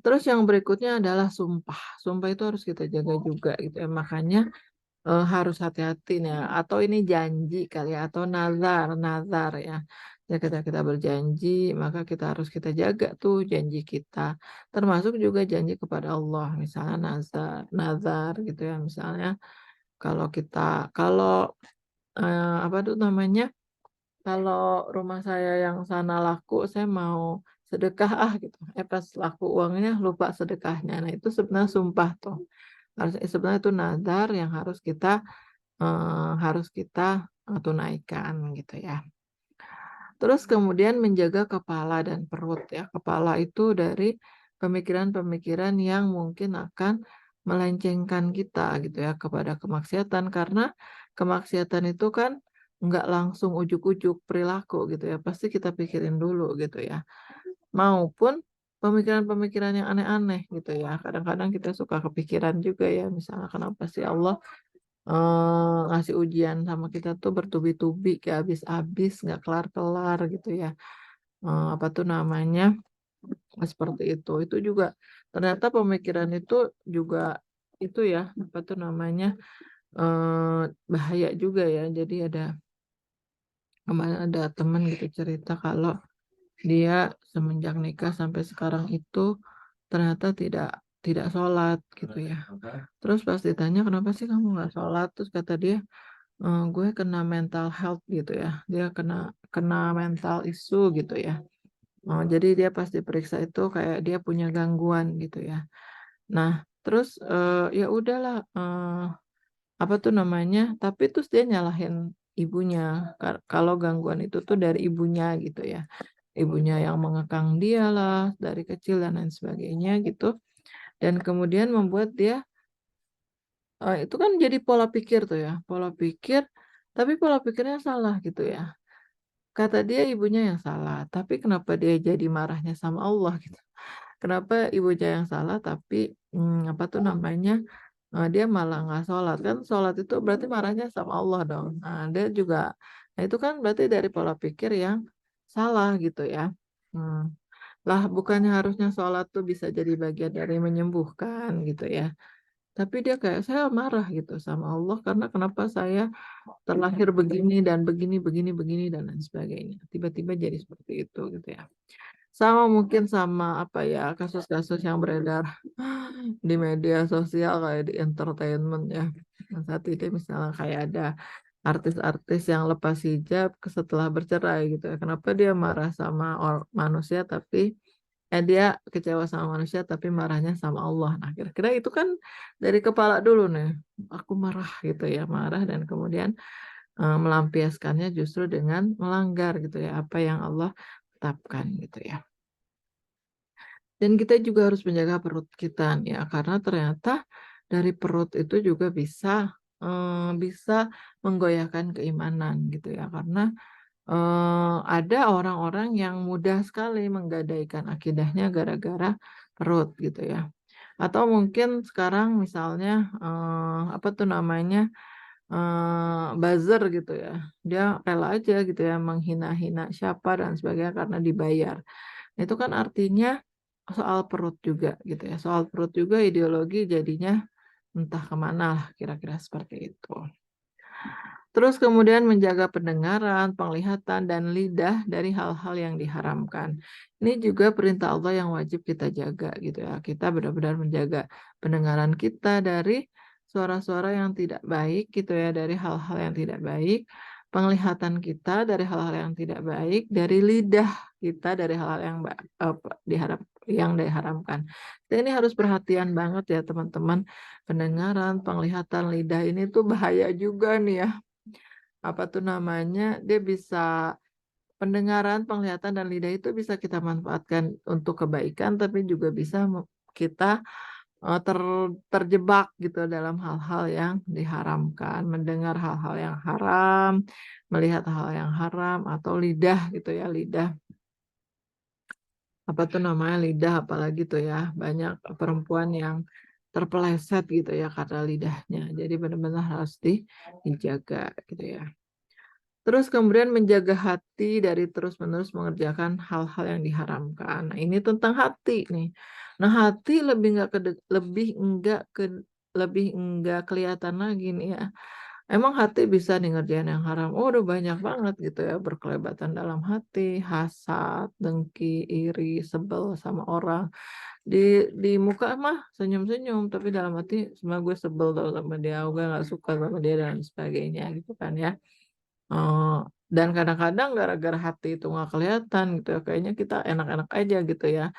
Terus yang berikutnya adalah sumpah. Sumpah itu harus kita jaga juga gitu ya. Makanya harus hati-hati nih ya. Atau ini janji kali ya, atau nazar ya. Ya kita berjanji, maka kita harus kita jaga tuh janji kita. Termasuk juga janji kepada Allah, misalnya nazar gitu ya. Misalnya kalau apa tuh namanya? Kalau rumah saya yang sana laku, saya mau sedekah gitu. Pas laku uangnya lupa sedekahnya. Nah itu sebenarnya sumpah tuh. Sebenarnya itu nazar yang harus kita tunaikan gitu ya. Terus kemudian menjaga kepala dan perut ya. Kepala itu dari pemikiran-pemikiran yang mungkin akan melencengkan kita gitu ya kepada kemaksiatan karena kemaksiatan itu kan nggak langsung ujuk-ujuk perilaku gitu ya. Pasti kita pikirin dulu gitu ya. Maupun pemikiran-pemikiran yang aneh-aneh gitu ya. Kadang-kadang kita suka kepikiran juga ya. Misalnya kenapa sih Allah ngasih ujian sama kita tuh bertubi-tubi gak habis-habis, nggak kelar-kelar gitu ya. Apa tuh namanya? Seperti itu. Itu juga ternyata pemikiran itu juga itu ya, apa tuh namanya? Bahaya juga ya. Jadi kemarin ada temen gitu cerita kalau dia semenjak nikah sampai sekarang itu ternyata tidak tidak sholat gitu ya. Terus pas ditanya kenapa sih kamu nggak sholat, terus kata dia, gue kena mental health gitu ya. Dia kena kena mental issue gitu ya. Jadi dia pas diperiksa itu kayak dia punya gangguan gitu ya. Nah, terus ya udahlah apa tuh namanya? Tapi terus dia nyalahin ibunya. Kalau gangguan itu tuh dari ibunya gitu ya. Ibunya yang mengekang dia lah dari kecil dan lain sebagainya gitu. Dan kemudian membuat dia itu kan jadi pola pikir tuh ya, pola pikir, tapi pola pikirnya salah gitu ya. Kata dia ibunya yang salah, tapi kenapa dia jadi marahnya sama Allah gitu. Kenapa ibunya yang salah tapi, apa tuh namanya, dia malah nggak sholat, kan sholat itu berarti marahnya sama Allah dong. Nah, dia juga nah itu kan berarti dari pola pikir yang salah gitu ya. Mmm, lah bukannya harusnya sholat tuh bisa jadi bagian dari menyembuhkan gitu ya. Tapi dia kayak, "Saya marah gitu sama Allah karena kenapa saya terlahir begini dan begini begini begini dan lain sebagainya. Tiba-tiba jadi seperti itu," gitu ya. Sama mungkin sama apa ya, kasus-kasus yang beredar di media sosial kayak di entertainment ya. Yang saat ini misalnya kayak ada artis-artis yang lepas hijab setelah bercerai gitu ya. Kenapa dia marah sama manusia tapi dia kecewa sama manusia tapi marahnya sama Allah. Nah, kira-kira itu kan dari kepala dulu nih, aku marah gitu ya, marah dan kemudian, melampiaskannya justru dengan melanggar gitu ya, apa yang Allah tetapkan gitu ya. Dan kita juga harus menjaga perut kita nih ya, karena ternyata dari perut itu juga bisa menggoyahkan keimanan gitu ya. Karena, ada orang-orang yang mudah sekali menggadaikan akidahnya gara-gara perut gitu ya. Atau mungkin sekarang misalnya, apa tuh namanya, buzzer gitu ya, dia rela aja gitu ya menghina-hina siapa dan sebagainya karena dibayar. Itu kan artinya soal perut juga gitu ya, soal perut juga ideologi jadinya entah kemana lah kira-kira seperti itu. Terus kemudian menjaga pendengaran, penglihatan, dan lidah dari hal-hal yang diharamkan. Ini juga perintah Allah yang wajib kita jaga gitu ya. Kita benar-benar menjaga pendengaran kita dari suara-suara yang tidak baik gitu ya, dari hal-hal yang tidak baik. Penglihatan kita dari hal-hal yang tidak baik, dari lidah kita dari hal-hal yang yang diharamkan. Kita ini harus perhatian banget ya teman-teman. Pendengaran, penglihatan, lidah ini tuh bahaya juga nih ya. Apa tuh namanya, dia bisa pendengaran, penglihatan, dan lidah itu bisa kita manfaatkan untuk kebaikan, tapi juga bisa kita, terjebak gitu dalam hal-hal yang diharamkan, mendengar hal-hal yang haram, melihat hal yang haram, atau lidah gitu ya, lidah, apa tuh namanya, lidah apalagi tuh ya, banyak perempuan yang terpeleset gitu ya karena lidahnya. Jadi benar-benar harus dijaga gitu ya. Terus kemudian menjaga hati dari terus-menerus mengerjakan hal-hal yang diharamkan. Nah, ini tentang hati nih. Nah, hati lebih enggak kelihatan lagi nih ya. Emang hati bisa nih ngerjain yang haram? Oh, udah banyak banget gitu ya berkelebatan dalam hati, hasad, dengki, iri, sebel sama orang. Di muka mah senyum-senyum, tapi dalam hati sebenarnya gue sebel tau sama dia, gue nggak suka sama dia dan sebagainya gitu kan ya. Eee, dan kadang-kadang gara-gara hati itu nggak kelihatan gitu ya, kayaknya kita enak-enak aja gitu ya,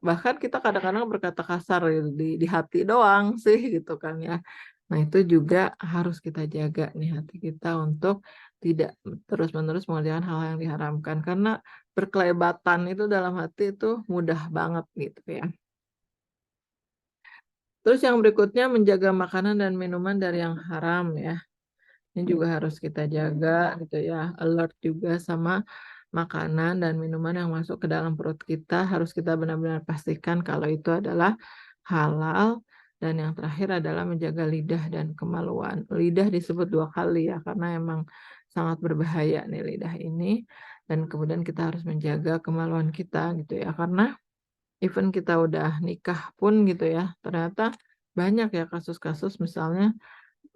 bahkan kita kadang-kadang berkata kasar gitu di hati doang sih gitu kan ya. Nah itu juga harus kita jaga nih hati kita untuk tidak terus-menerus mengerjakan hal yang diharamkan, karena berkelebatan itu dalam hati itu mudah banget gitu ya. Terus yang berikutnya menjaga makanan dan minuman dari yang haram ya. Ini juga harus kita jaga gitu ya, alert juga sama makanan dan minuman yang masuk ke dalam perut kita, harus kita benar-benar pastikan kalau itu adalah halal, dan yang terakhir adalah menjaga lidah dan kemaluan. Lidah disebut 2 kali ya, karena emang sangat berbahaya nih lidah ini, dan kemudian kita harus menjaga kemaluan kita gitu ya, karena even kita udah nikah pun gitu ya, ternyata banyak ya kasus-kasus misalnya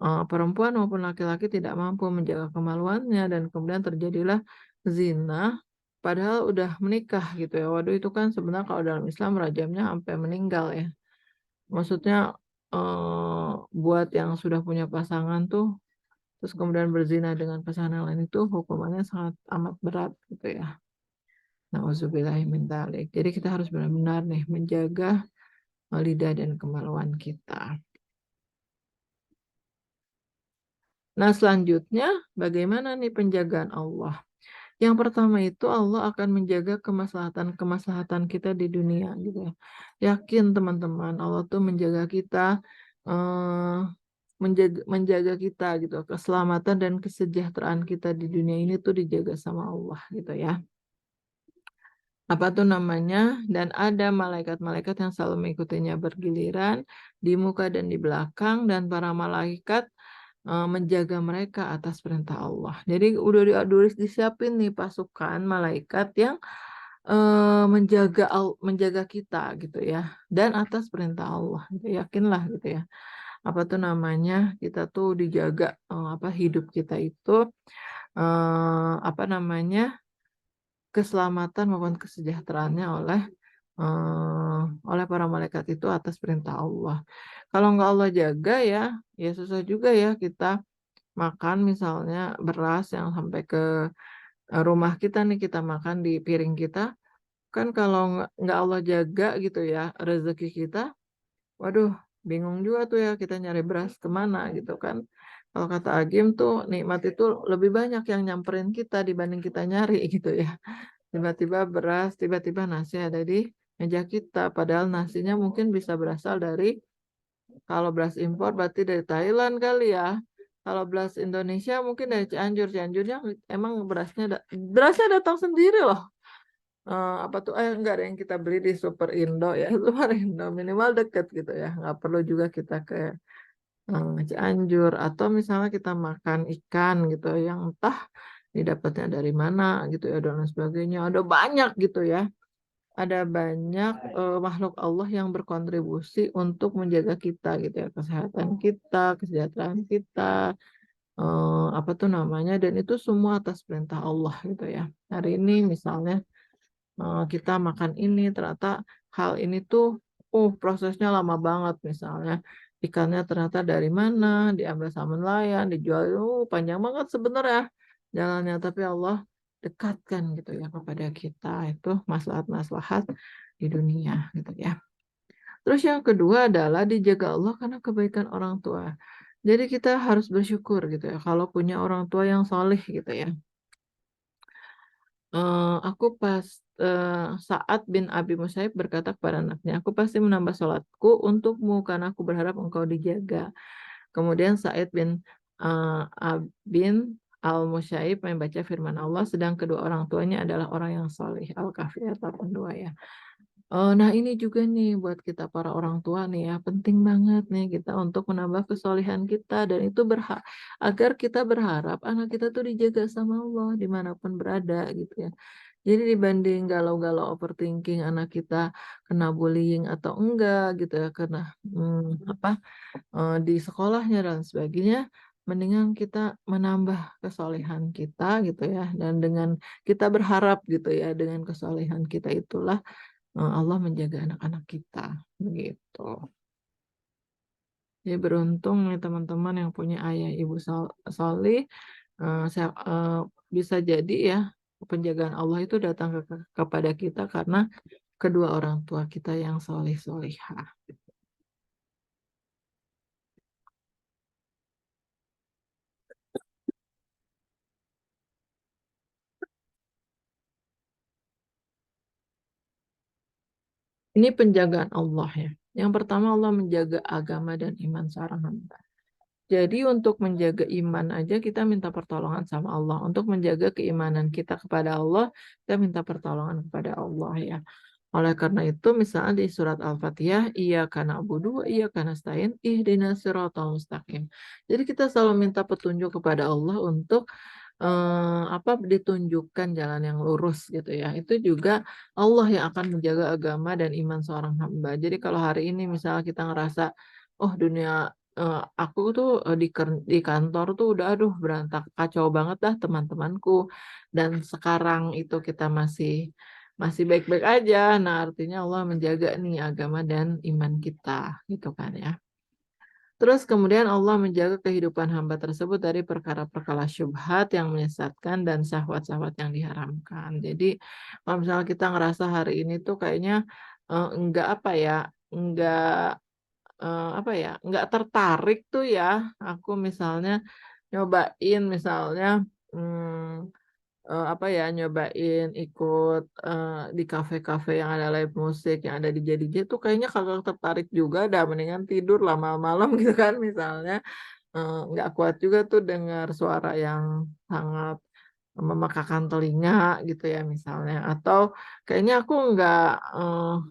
perempuan maupun laki-laki tidak mampu menjaga kemaluannya dan kemudian terjadilah zina, padahal udah menikah gitu ya. Waduh itu kan sebenarnya kalau dalam Islam rajamnya sampai meninggal ya. Maksudnya, buat yang sudah punya pasangan tuh, terus kemudian berzina dengan pasangan yang lain itu hukumannya sangat amat berat gitu ya. Nauzubillahi min dzalik. Jadi kita harus benar-benar nih menjaga, lidah dan kemaluan kita. Nah, selanjutnya bagaimana nih penjagaan Allah? Yang pertama itu Allah akan menjaga kemaslahatan-kemaslahatan kita di dunia gitu ya. Yakin teman-teman, Allah tuh menjaga kita, eee, menjaga kita gitu, keselamatan dan kesejahteraan kita di dunia ini tuh dijaga sama Allah gitu ya. Apa tuh namanya, dan ada malaikat-malaikat yang selalu mengikutinya bergiliran di muka dan di belakang, dan para malaikat menjaga mereka atas perintah Allah. Jadi udah disiapin nih pasukan malaikat yang menjaga kita gitu ya, dan atas perintah Allah gitu, yakinlah gitu ya. Apa tuh namanya, kita tuh dijaga, hidup kita itu, apa namanya, keselamatan maupun kesejahteraannya oleh para malaikat itu atas perintah Allah. Kalau nggak Allah jaga ya, ya susah juga ya kita makan misalnya beras yang sampai ke, rumah kita nih, kita makan di piring kita, kan kalau nggak Allah jaga gitu ya rezeki kita, waduh bingung juga tuh ya kita nyari beras kemana gitu kan. Kalau kata Agim tuh nikmat itu lebih banyak yang nyamperin kita dibanding kita nyari gitu ya. Tiba-tiba beras, tiba-tiba nasi ada di meja kita, padahal nasinya mungkin bisa berasal dari, kalau beras impor berarti dari Thailand kali ya. Kalau beras Indonesia mungkin dari Cianjur. Cianjurnya emang berasnya datang sendiri loh. Enggak ada yang kita beli di Super Indo ya. Super Indo minimal deket gitu ya. Nggak perlu juga kita ke Cianjur, atau misalnya kita makan ikan gitu yang entah didapatnya dari mana gitu ya, dan lain sebagainya. Ada banyak gitu ya. Ada banyak makhluk Allah yang berkontribusi untuk menjaga kita gitu ya, kesehatan kita, kesejahteraan kita, apa tuh namanya, dan itu semua atas perintah Allah gitu ya. Hari ini misalnya kita makan ini, ternyata hal ini tuh prosesnya lama banget, misalnya ikannya ternyata dari mana, diambil sama nelayan, dijual, panjang banget sebenarnya jalannya, tapi Allah dekatkan gitu ya kepada kita itu maslahat-maslahat di dunia gitu ya. Terus yang kedua adalah dijaga Allah karena kebaikan orang tua. Jadi kita harus bersyukur gitu ya kalau punya orang tua yang soleh gitu ya. Aku pas Sa'ad bin Abi Musayyib berkata kepada anaknya, "Aku pasti menambah salatku untukmu karena aku berharap engkau dijaga." Kemudian Sa'id bin Al-Musayyib membaca firman Allah, sedang kedua orang tuanya adalah orang yang soleh. Al-Kahfi ayat 82 ya. Nah ini juga nih buat kita para orang tua nih ya, penting banget nih kita untuk menambah kesolehan kita, dan itu agar kita berharap anak kita tuh dijaga sama Allah dimanapun berada gitu ya. Jadi dibanding galau-galau overthinking anak kita kena bullying atau enggak gitu ya, karena di sekolahnya dan sebagainya, mendingan kita menambah kesolehan kita gitu ya, dan dengan kita berharap gitu ya, dengan kesolehan kita itulah Allah menjaga anak-anak kita, begitu. Jadi beruntung nih teman-teman yang punya ayah ibu soleh, bisa jadi ya penjagaan Allah itu datang kepada kita karena kedua orang tua kita yang soleh solihah. Ini penjagaan Allah ya. Yang pertama Allah menjaga agama dan iman seorang hamba. Jadi untuk menjaga iman aja kita minta pertolongan sama Allah. Untuk menjaga keimanan kita kepada Allah, kita minta pertolongan kepada Allah ya. Oleh karena itu misalnya di surat Al-Fatihah, iyyaka na'budu wa iyyaka nasta'in ihdinas siratal mustaqim. Jadi kita selalu minta petunjuk kepada Allah untuk ditunjukkan jalan yang lurus gitu ya. Itu juga Allah yang akan menjaga agama dan iman seorang hamba. Jadi kalau hari ini misalnya kita ngerasa, oh dunia, aku tuh di kantor tuh udah aduh berantak kacau banget dah teman-temanku, dan sekarang itu kita masih masih baik-baik aja. Nah, artinya Allah menjaga nih agama dan iman kita gitu kan ya. Terus kemudian Allah menjaga kehidupan hamba tersebut dari perkara-perkara syubhat yang menyesatkan dan syahwat-syahwat yang diharamkan. Jadi kalau misalnya kita ngerasa hari ini tuh kayaknya enggak enggak enggak tertarik tuh ya. Aku misalnya nyobain misalnya, mmm, apa ya, nyobain ikut, di kafe-kafe yang ada live musik, yang ada DJ-DJ tuh kayaknya kagak tertarik juga dah, mendingan tidur lah malam-malam gitu kan misalnya, nggak kuat juga tuh dengar suara yang sangat memekakan telinga gitu ya misalnya, atau kayaknya aku nggak,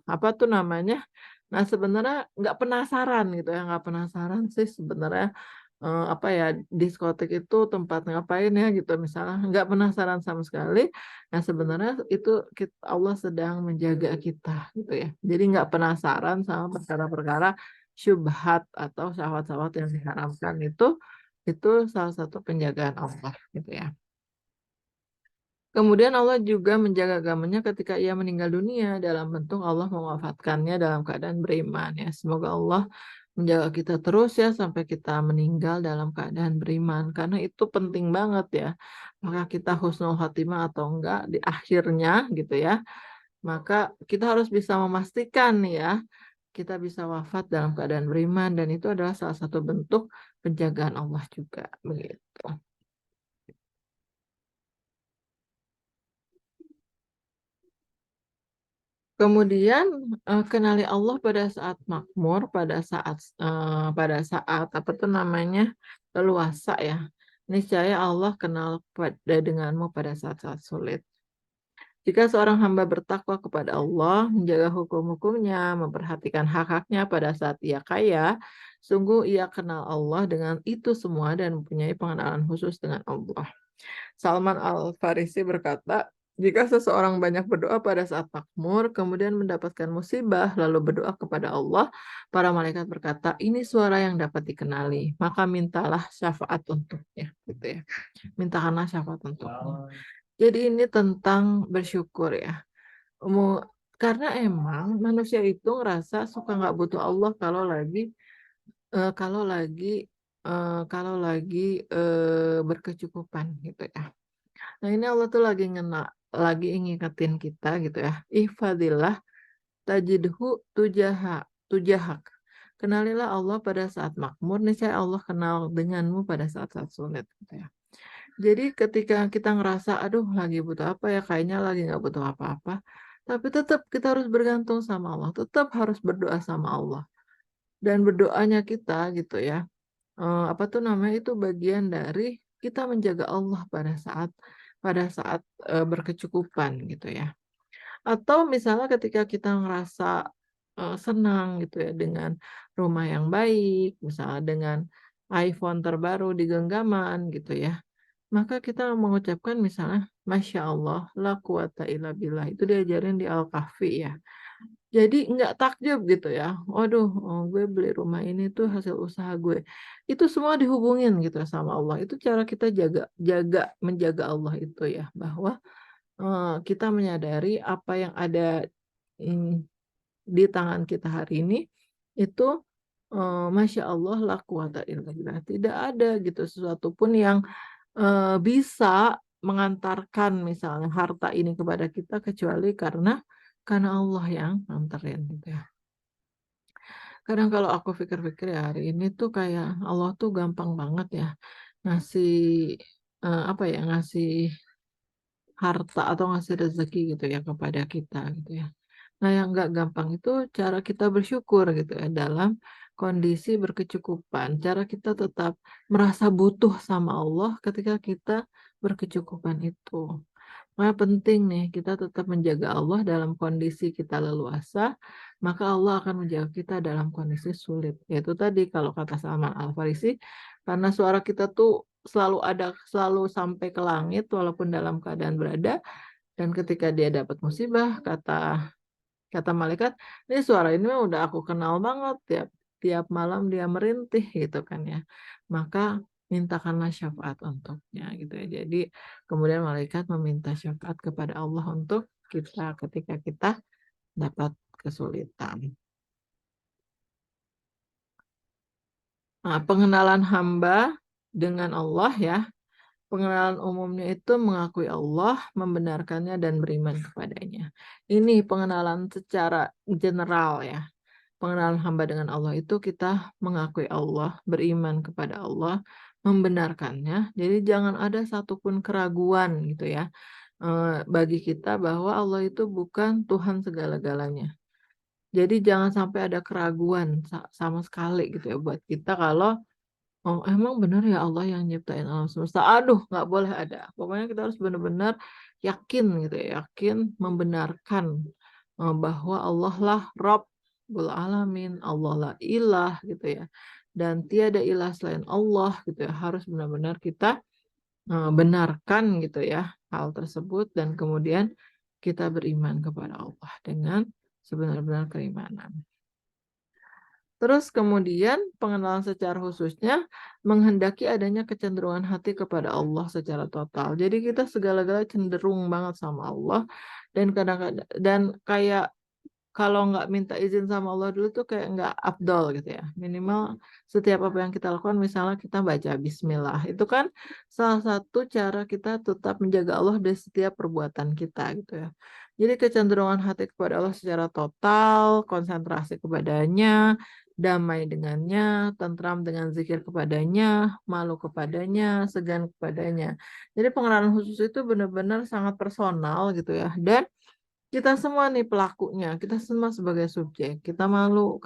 apa tuh namanya, nah sebenarnya nggak penasaran gitu ya, nggak penasaran sih sebenarnya, apa ya, diskotik itu tempat ngapain ya gitu misalnya, nggak penasaran sama sekali. Nah sebenarnya itu Allah sedang menjaga kita gitu ya. Jadi nggak penasaran sama perkara-perkara syubhat atau syahwat-syahwat yang diharamkan itu salah satu penjagaan Allah gitu ya. Kemudian Allah juga menjaga agamanya ketika ia meninggal dunia dalam bentuk Allah mewafatkannya dalam keadaan beriman ya. Semoga Allah menjaga kita terus ya sampai kita meninggal dalam keadaan beriman karena itu penting banget ya. Maka kita husnul khotimah atau enggak di akhirnya gitu ya. Maka kita harus bisa memastikan nih ya kita bisa wafat dalam keadaan beriman dan itu adalah salah satu bentuk penjagaan Allah juga begitu. Kemudian, kenali Allah pada saat makmur, pada saat apa tuh namanya, leluasa ya. Niscaya Allah kenal denganmu pada saat-saat sulit. Jika seorang hamba bertakwa kepada Allah, menjaga hukum-hukumnya, memperhatikan hak-haknya pada saat ia kaya, sungguh ia kenal Allah dengan itu semua dan mempunyai pengenalan khusus dengan Allah. Salman Al-Farisi berkata, jika seseorang banyak berdoa pada saat makmur, kemudian mendapatkan musibah, lalu berdoa kepada Allah, para malaikat berkata, ini suara yang dapat dikenali, maka mintalah syafaat untuknya. Gitu ya. Mintakanlah syafaat untuknya. Jadi ini tentang bersyukur ya. Mu- Karena emang manusia itu ngerasa suka nggak butuh Allah eh, kalau lagi kalau lagi berkecukupan gitu ya. Nah, ini Allah tuh lagi ngingetin kita gitu ya. Ihfadillah tajidhu tujahak. Kenalilah Allah pada saat makmur, niscaya Allah kenal denganmu pada saat-saat sulit gitu ya. Jadi ketika kita ngerasa, aduh lagi butuh apa ya, kayaknya lagi nggak butuh apa-apa. Tapi tetap kita harus bergantung sama Allah, tetap harus berdoa sama Allah. Dan berdoanya kita gitu ya, apa tuh namanya, itu bagian dari kita menjaga Allah pada saat, berkecukupan gitu ya. Atau misalnya ketika kita ngerasa, senang gitu ya dengan rumah yang baik, misalnya dengan iPhone terbaru di genggaman gitu ya, maka kita mengucapkan misalnya, "Masya Allah, la quwata illa billah." Itu diajarin di Al-Kahfi ya. Jadi nggak takjub gitu ya, waduh, gue beli rumah ini tuh hasil usaha gue. Itu semua dihubungin gitu sama Allah. Itu cara kita jaga jaga menjaga Allah itu ya, bahwa, kita menyadari apa yang ada, mmm, di tangan kita hari ini, itu, masya Allah la quwata illa billah. Tidak ada gitu sesuatu pun yang, bisa mengantarkan misalnya harta ini kepada kita kecuali karena Allah yang nganterin gitu ya. Kadang kalau aku pikir-pikir ya hari ini tuh kayak Allah tuh gampang banget ya ngasih, apa ya, ngasih harta atau ngasih rezeki gitu ya kepada kita gitu ya. Nah yang nggak gampang itu cara kita bersyukur gitu ya dalam kondisi berkecukupan. Cara kita tetap merasa butuh sama Allah ketika kita berkecukupan itu. Makanya penting nih kita tetap menjaga Allah dalam kondisi kita leluasa, maka Allah akan menjaga kita dalam kondisi sulit. Yaitu tadi kalau kata Salman Al-Farisi, karena suara kita tuh selalu sampai ke langit walaupun dalam keadaan berada, dan ketika dia dapat musibah, kata kata malaikat, "Ini suara ini mah udah aku kenal banget, tiap tiap malam dia merintih," gitu kan ya. Maka mintakanlah syafaat untuknya gitu ya. Jadi kemudian malaikat meminta syafaat kepada Allah untuk kita ketika kita dapat kesulitan. Nah, pengenalan hamba dengan Allah ya, pengenalan umumnya itu mengakui Allah, membenarkannya dan beriman kepadanya. Ini pengenalan secara general ya. Pengenalan hamba dengan Allah itu kita mengakui Allah, beriman kepada Allah, membenarkannya. Jadi jangan ada satupun keraguan gitu ya, bagi kita bahwa Allah itu bukan Tuhan segala-galanya. Jadi jangan sampai ada keraguan sama sekali gitu ya buat kita kalau, "Oh emang bener ya Allah yang nyiptain alam semesta?" Aduh nggak boleh ada. Pokoknya kita harus benar-benar yakin gitu ya, yakin membenarkan, bahwa Allah lah Rabbul Alamin, Allah lah Ilah gitu ya, dan tiada ilah selain Allah gitu ya. Harus benar-benar kita, benarkan gitu ya hal tersebut dan kemudian kita beriman kepada Allah dengan sebenar-benar keimanan. Terus kemudian pengenalan secara khususnya menghendaki adanya kecenderungan hati kepada Allah secara total. Jadi kita segala-gala cenderung banget sama Allah dan kadang-kadang dan kayak kalau nggak minta izin sama Allah dulu tuh kayak nggak afdol gitu ya. Minimal setiap apa yang kita lakukan misalnya kita baca bismillah. Itu kan salah satu cara kita tetap menjaga Allah dari setiap perbuatan kita gitu ya. Jadi kecenderungan hati kepada Allah secara total, konsentrasi kepadanya, damai dengannya, tentram dengan zikir kepadanya, malu kepadanya, segan kepadanya. Jadi pengenalan khusus itu benar-benar sangat personal gitu ya. Dan kita semua nih pelakunya, kita semua sebagai subjek. Kita malu gitu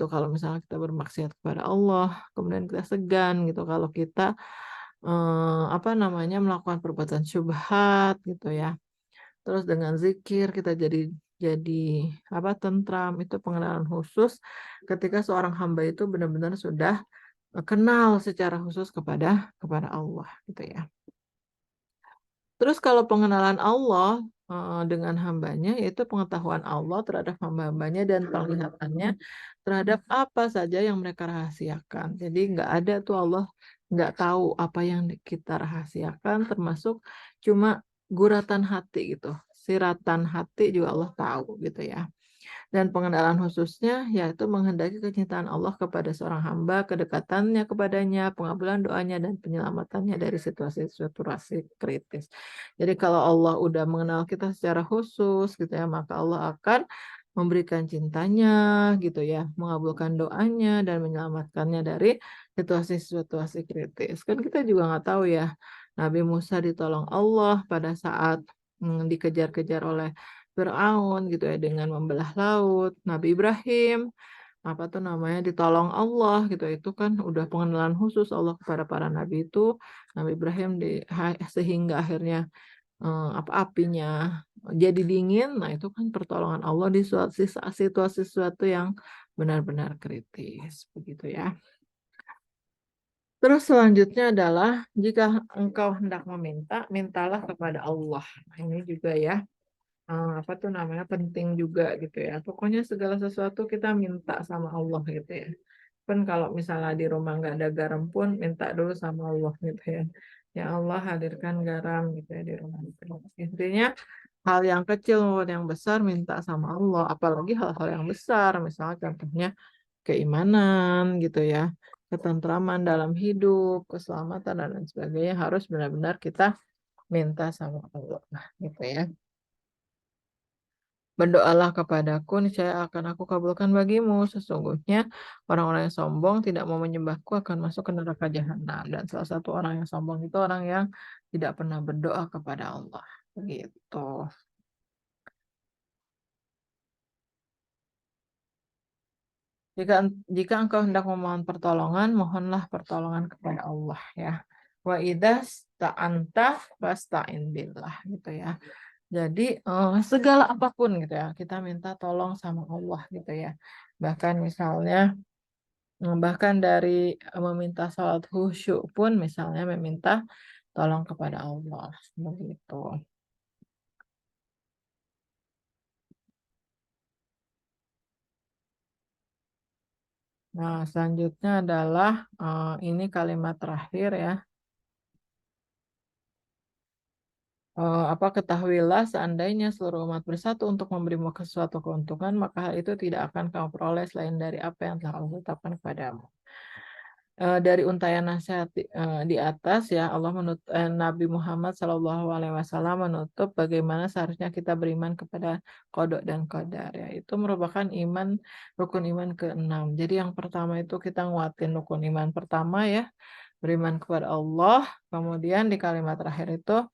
kalau misalnya kita bermaksiat kepada Allah, kemudian kita segan gitu kalau kita apa namanya melakukan perbuatan syubhat gitu ya. Terus dengan zikir kita jadi apa tentram itu pengenalan khusus ketika seorang hamba itu benar-benar sudah kenal secara khusus kepada Allah gitu ya. Terus kalau pengenalan Allah, dengan hambanya, yaitu pengetahuan Allah terhadap hamba-hambanya dan penglihatannya terhadap apa saja yang mereka rahasiakan. Jadi nggak ada tuh Allah nggak tahu apa yang kita rahasiakan, termasuk cuma guratan hati gitu. Siratan hati juga Allah tahu gitu ya. Dan pengenalan khususnya yaitu menghendaki kecintaan Allah kepada seorang hamba, kedekatannya kepadanya, pengabulan doanya, dan penyelamatannya dari situasi-situasi kritis. Jadi kalau Allah udah mengenal kita secara khusus gitu ya, maka Allah akan memberikan cintanya gitu ya, mengabulkan doanya dan menyelamatkannya dari situasi-situasi kritis. Kan kita juga nggak tahu ya, Nabi Musa ditolong Allah pada saat dikejar-kejar oleh Fir'aun gitu ya dengan membelah laut, Nabi Ibrahim, apa tuh namanya, ditolong Allah gitu. Itu kan udah pengenalan khusus Allah kepada para nabi itu. Nabi Ibrahim sehingga akhirnya apa apinya jadi dingin. Nah, itu kan pertolongan Allah di suatu situasi sesuatu yang benar-benar kritis begitu ya. Terus selanjutnya adalah jika engkau hendak meminta, mintalah kepada Allah. Nah, ini juga ya apa tuh namanya penting juga gitu ya. Pokoknya segala sesuatu kita minta sama Allah gitu ya. Kan kalau misalnya di rumah nggak ada garam pun minta dulu sama Allah gitu ya. Ya Allah hadirkan garam gitu ya di rumah itu. Intinya hal yang kecil maupun yang besar minta sama Allah. Apalagi hal-hal yang besar, misalnya contohnya keimanan gitu ya, ketentraman dalam hidup, keselamatan dan lain sebagainya harus benar-benar kita minta sama Allah. Nah, gitu ya. Berdoalah kepadaku, niscaya akan aku kabulkan bagimu. Sesungguhnya orang-orang yang sombong tidak mau menyembahku akan masuk ke neraka jahanam. Dan salah satu orang yang sombong itu orang yang tidak pernah berdoa kepada Allah. Begitu. Jika jika engkau hendak memohon pertolongan, mohonlah pertolongan kepada Allah ya. Wa idas ta'anta fasta'in billah gitu ya. Jadi segala apapun gitu ya, kita minta tolong sama Allah gitu ya. Bahkan misalnya bahkan dari meminta sholat khusyuk pun misalnya meminta tolong kepada Allah begitu. Nah, selanjutnya adalah ini kalimat terakhir ya. Apa ketahuilah seandainya seluruh umat bersatu untuk memberimu sesuatu keuntungan, maka hal itu tidak akan kamu peroleh selain dari apa yang telah Allah tetapkan kepadamu. dari untayan nasihat di atas ya Allah Nabi Muhammad SAW menutup bagaimana seharusnya kita beriman kepada qada dan qadar ya. Itu merupakan rukun iman keenam. Jadi yang pertama itu kita nguatin rukun iman pertama ya, beriman kepada Allah. Kemudian di kalimat terakhir itu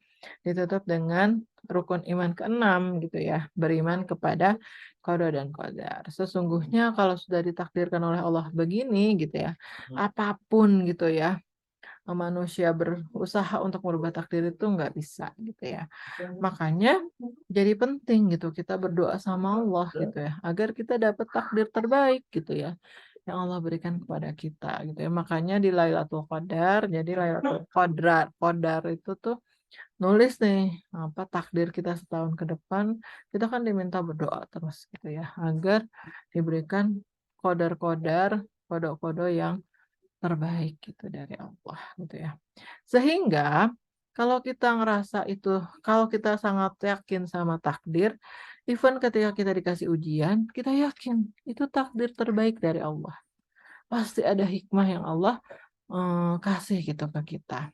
ditutup dengan rukun iman keenam gitu ya, beriman kepada qada dan qadar. Sesungguhnya kalau sudah ditakdirkan oleh Allah begini gitu ya, apapun gitu ya, manusia berusaha untuk merubah takdir itu nggak bisa gitu ya. Makanya jadi penting gitu kita berdoa sama Allah gitu ya, agar kita dapat takdir terbaik gitu ya, yang Allah berikan kepada kita gitu ya. Makanya di Lailatul Qadar, jadi Lailatul Qadar itu tuh nulis nih apa takdir kita setahun ke depan, kita kan diminta berdoa terus gitu ya, agar diberikan kodar-kodar, kodok-kodok yang terbaik gitu dari Allah gitu ya. Sehingga kalau kita ngerasa itu, kalau kita sangat yakin sama takdir, even ketika kita dikasih ujian, kita yakin itu takdir terbaik dari Allah. Pasti ada hikmah yang Allah kasih gitu ke kita.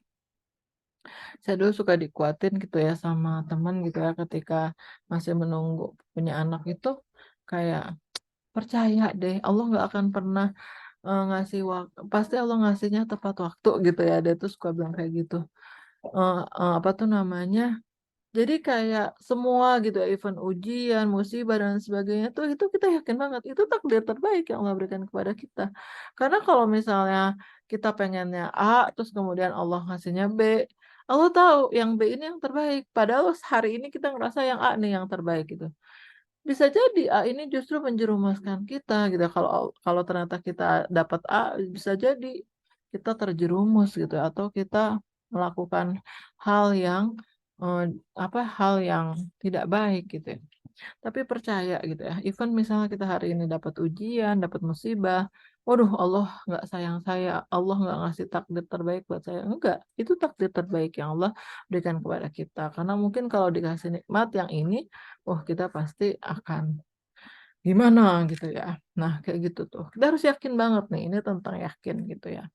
Saya dulu suka dikuatin gitu ya sama teman gitu ya, ketika masih menunggu punya anak itu kayak percaya deh Allah nggak akan pernah ngasih waktu, pasti Allah ngasihnya tepat waktu gitu ya. Dia tuh suka bilang kayak gitu. Apa tuh namanya? Jadi kayak semua gitu ya, event ujian, musibah dan sebagainya tuh itu kita yakin banget itu takdir terbaik yang Allah berikan kepada kita. Karena kalau misalnya kita pengennya A, terus kemudian Allah ngasihnya B, Allah tahu yang B ini yang terbaik. Padahal hari ini kita ngerasa yang A nih yang terbaik gitu. Bisa jadi A ini justru menjerumuskan kita gitu. Kalau kalau ternyata kita dapat A, bisa jadi kita terjerumus gitu atau kita melakukan hal yang eh, hal yang tidak baik gitu ya. Tapi percaya gitu ya, even misalnya kita hari ini dapat ujian, dapat musibah, waduh Allah nggak sayang saya, Allah nggak ngasih takdir terbaik buat saya. Enggak, itu takdir terbaik yang Allah berikan kepada kita. Karena mungkin kalau dikasih nikmat yang ini, wah kita pasti akan gimana gitu ya. Nah kayak gitu tuh. Kita harus yakin banget nih, ini tentang yakin gitu ya.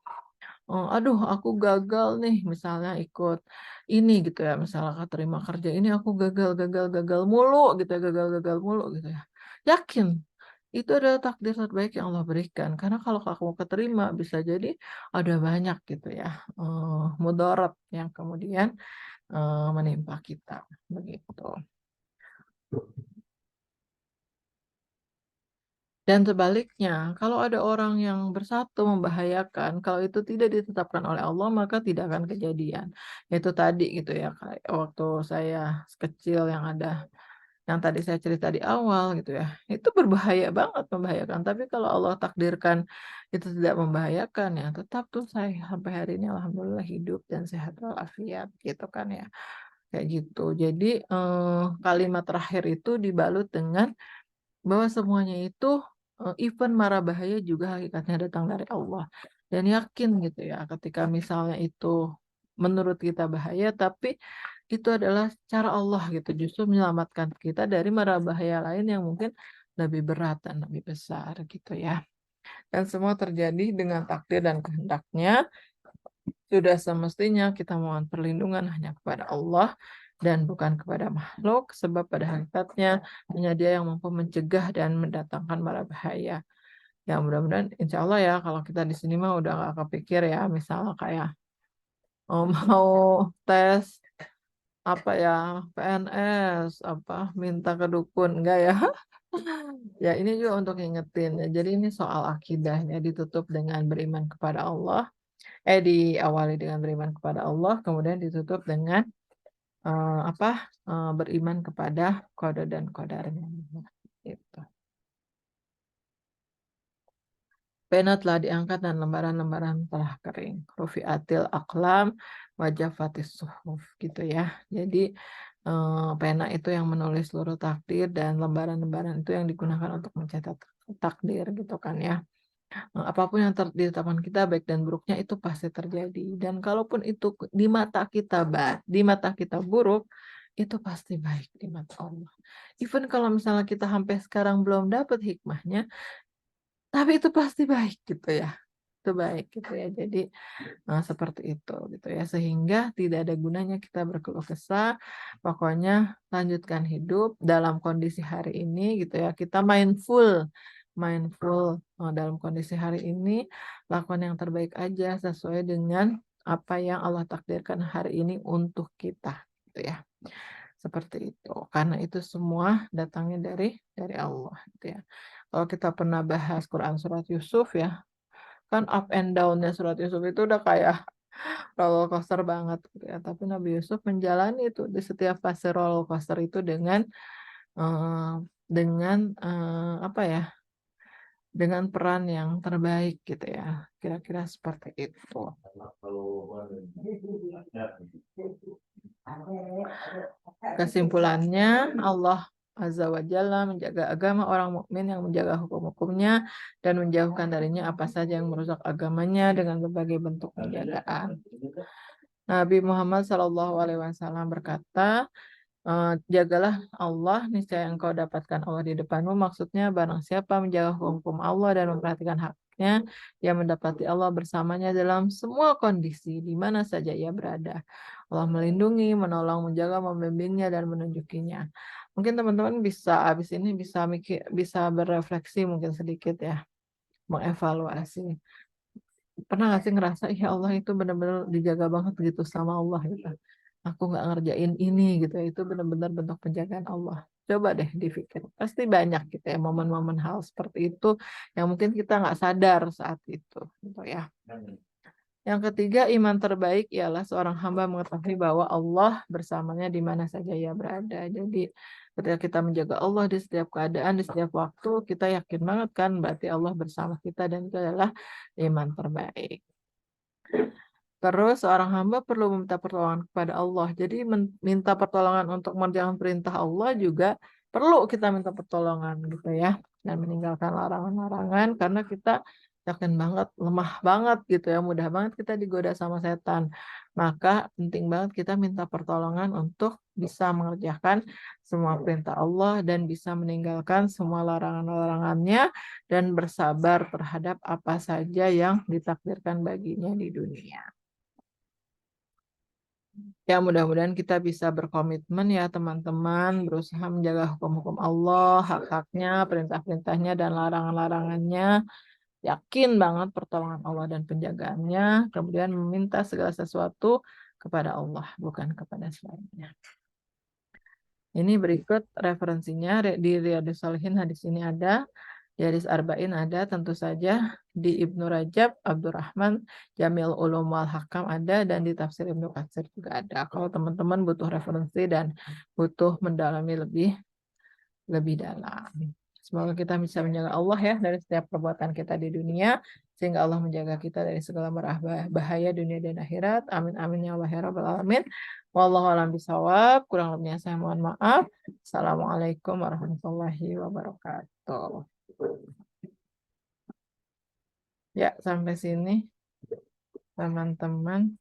Oh, aduh aku gagal nih misalnya ikut ini gitu ya, misalnya keterima kerja ini aku gagal mulu gitu ya, gagal mulu gitu ya, yakin itu adalah takdir terbaik yang Allah berikan, karena kalau kamu keterima bisa jadi ada banyak gitu ya mudarat yang kemudian menimpa kita begitu. Dan sebaliknya, kalau ada orang yang bersatu membahayakan, kalau itu tidak ditetapkan oleh Allah, maka tidak akan kejadian. Itu tadi gitu ya, kayak waktu saya kecil yang ada, yang tadi saya cerita di awal gitu ya, itu berbahaya banget, membahayakan. Tapi kalau Allah takdirkan itu tidak membahayakan ya, tetap tuh saya sampai hari ini alhamdulillah hidup dan sehat walafiat gitu kan ya, kayak gitu. Jadi kalimat terakhir itu dibalut dengan bahwa semuanya itu event mara bahaya juga hakikatnya datang dari Allah. Dan yakin gitu ya, ketika misalnya itu menurut kita bahaya, tapi itu adalah cara Allah gitu, justru menyelamatkan kita dari mara bahaya lain yang mungkin lebih berat dan lebih besar gitu ya. Dan semua terjadi dengan takdir dan kehendaknya. Sudah semestinya kita mohon perlindungan hanya kepada Allah dan bukan kepada makhluk, sebab pada hakikatnya hanya Dia yang mampu mencegah dan mendatangkan mara bahaya. Ya mudah-mudahan insya Allah ya, kalau kita di sini mah udah gak kepikir ya, misalnya kayak mau tes apa ya, PNS, apa minta ke dukun, enggak ya. Ya ini juga untuk ngingetin ya. Jadi ini soal akidahnya ditutup dengan beriman kepada Allah. Diawali dengan beriman kepada Allah, kemudian ditutup dengan beriman kepada qada dan qadarnya. Gitu. Pena telah diangkat dan lembaran-lembaran telah kering. Rufi'atil aqlam wajafatis suhuf gitu ya. Jadi pena itu yang menulis seluruh takdir dan lembaran-lembaran itu yang digunakan untuk mencatat takdir gitu kan ya. Apapun yang ditetapkan kita baik dan buruknya itu pasti terjadi, dan kalaupun itu di mata kita buruk, itu pasti baik di mata Allah. Even kalau misalnya kita sampai sekarang belum dapat hikmahnya, tapi itu pasti baik gitu ya. itu baik gitu ya. Jadi seperti itu gitu ya. Sehingga tidak ada gunanya kita berkeluh kesah. Pokoknya lanjutkan hidup dalam kondisi hari ini gitu ya. Kita mindful, mindful dalam kondisi hari ini, lakukan yang terbaik aja sesuai dengan apa yang Allah takdirkan hari ini untuk kita gitu ya. Seperti itu. Karena itu semua datangnya dari Allah gitu ya. Kalau kita pernah bahas Quran surat Yusuf ya, kan up and down-nya surat Yusuf itu udah kayak roller coaster banget gitu ya. Tapi Nabi Yusuf menjalani itu di setiap fase roller coaster itu eh, apa ya? Dengan peran yang terbaik gitu ya. Kira-kira seperti itu. Kesimpulannya, Allah Azza wa Jalla menjaga agama orang mukmin yang menjaga hukum-hukumnya dan menjauhkan darinya apa saja yang merusak agamanya dengan berbagai bentuk penjagaan. Nabi Muhammad SAW berkata, jagalah Allah, niscaya engkau dapatkan Allah di depanmu. Maksudnya barang siapa menjaga hukum Allah dan memperhatikan haknya, dia mendapati Allah bersamanya dalam semua kondisi, di mana saja ia berada. Allah melindungi, menolong, menjaga, membimbingnya, dan menunjukinya. Mungkin teman-teman bisa, habis ini bisa mikir, bisa berefleksi mungkin sedikit ya, mengevaluasi. Pernah nggak sih ngerasa, ya Allah itu benar-benar dijaga banget gitu sama Allah gitu. Aku nggak ngerjain ini gitu, itu benar-benar bentuk penjagaan Allah. Coba deh dipikir, pasti banyak gitu ya momen-momen hal seperti itu yang mungkin kita nggak sadar saat itu, gitu ya. Yang ketiga, iman terbaik ialah seorang hamba mengetahui bahwa Allah bersamanya di mana saja ia berada. Jadi ketika kita menjaga Allah di setiap keadaan, di setiap waktu, kita yakin banget kan berarti Allah bersama kita dan itu adalah iman terbaik. Terus seorang hamba perlu meminta pertolongan kepada Allah. Jadi minta pertolongan untuk mengerjakan perintah Allah juga perlu kita minta pertolongan gitu ya. Dan meninggalkan larangan-larangan karena kita yakin banget, lemah banget gitu ya. Mudah banget kita digoda sama setan. Maka penting banget kita minta pertolongan untuk bisa mengerjakan semua perintah Allah dan bisa meninggalkan semua larangan-larangannya dan bersabar terhadap apa saja yang ditakdirkan baginya di dunia. Ya, mudah-mudahan kita bisa berkomitmen ya teman-teman, berusaha menjaga hukum-hukum Allah, hak-haknya, perintah-perintahnya, dan larangan-larangannya. Yakin banget pertolongan Allah dan penjagaannya, kemudian meminta segala sesuatu kepada Allah, bukan kepada selainnya. Ini berikut referensinya di Riyadhus Shalihin, hadis ini ada. Di hadis Arba'in ada, tentu saja di Ibnu Rajab, Abdurrahman, Jamil Ulum wal Hakam ada, dan di tafsir Ibnu Katsir juga ada. Kalau teman-teman butuh referensi dan butuh mendalami lebih dalam. Semoga kita bisa menjaga Allah ya dari setiap perbuatan kita di dunia, sehingga Allah menjaga kita dari segala bahaya dunia dan akhirat. Amin amin ya Allah ya Rabbal alamin. Wallahu a'lam bishawab. Kurang lebihnya saya mohon maaf. Assalamualaikum warahmatullahi wabarakatuh. Ya, sampai sini teman-teman.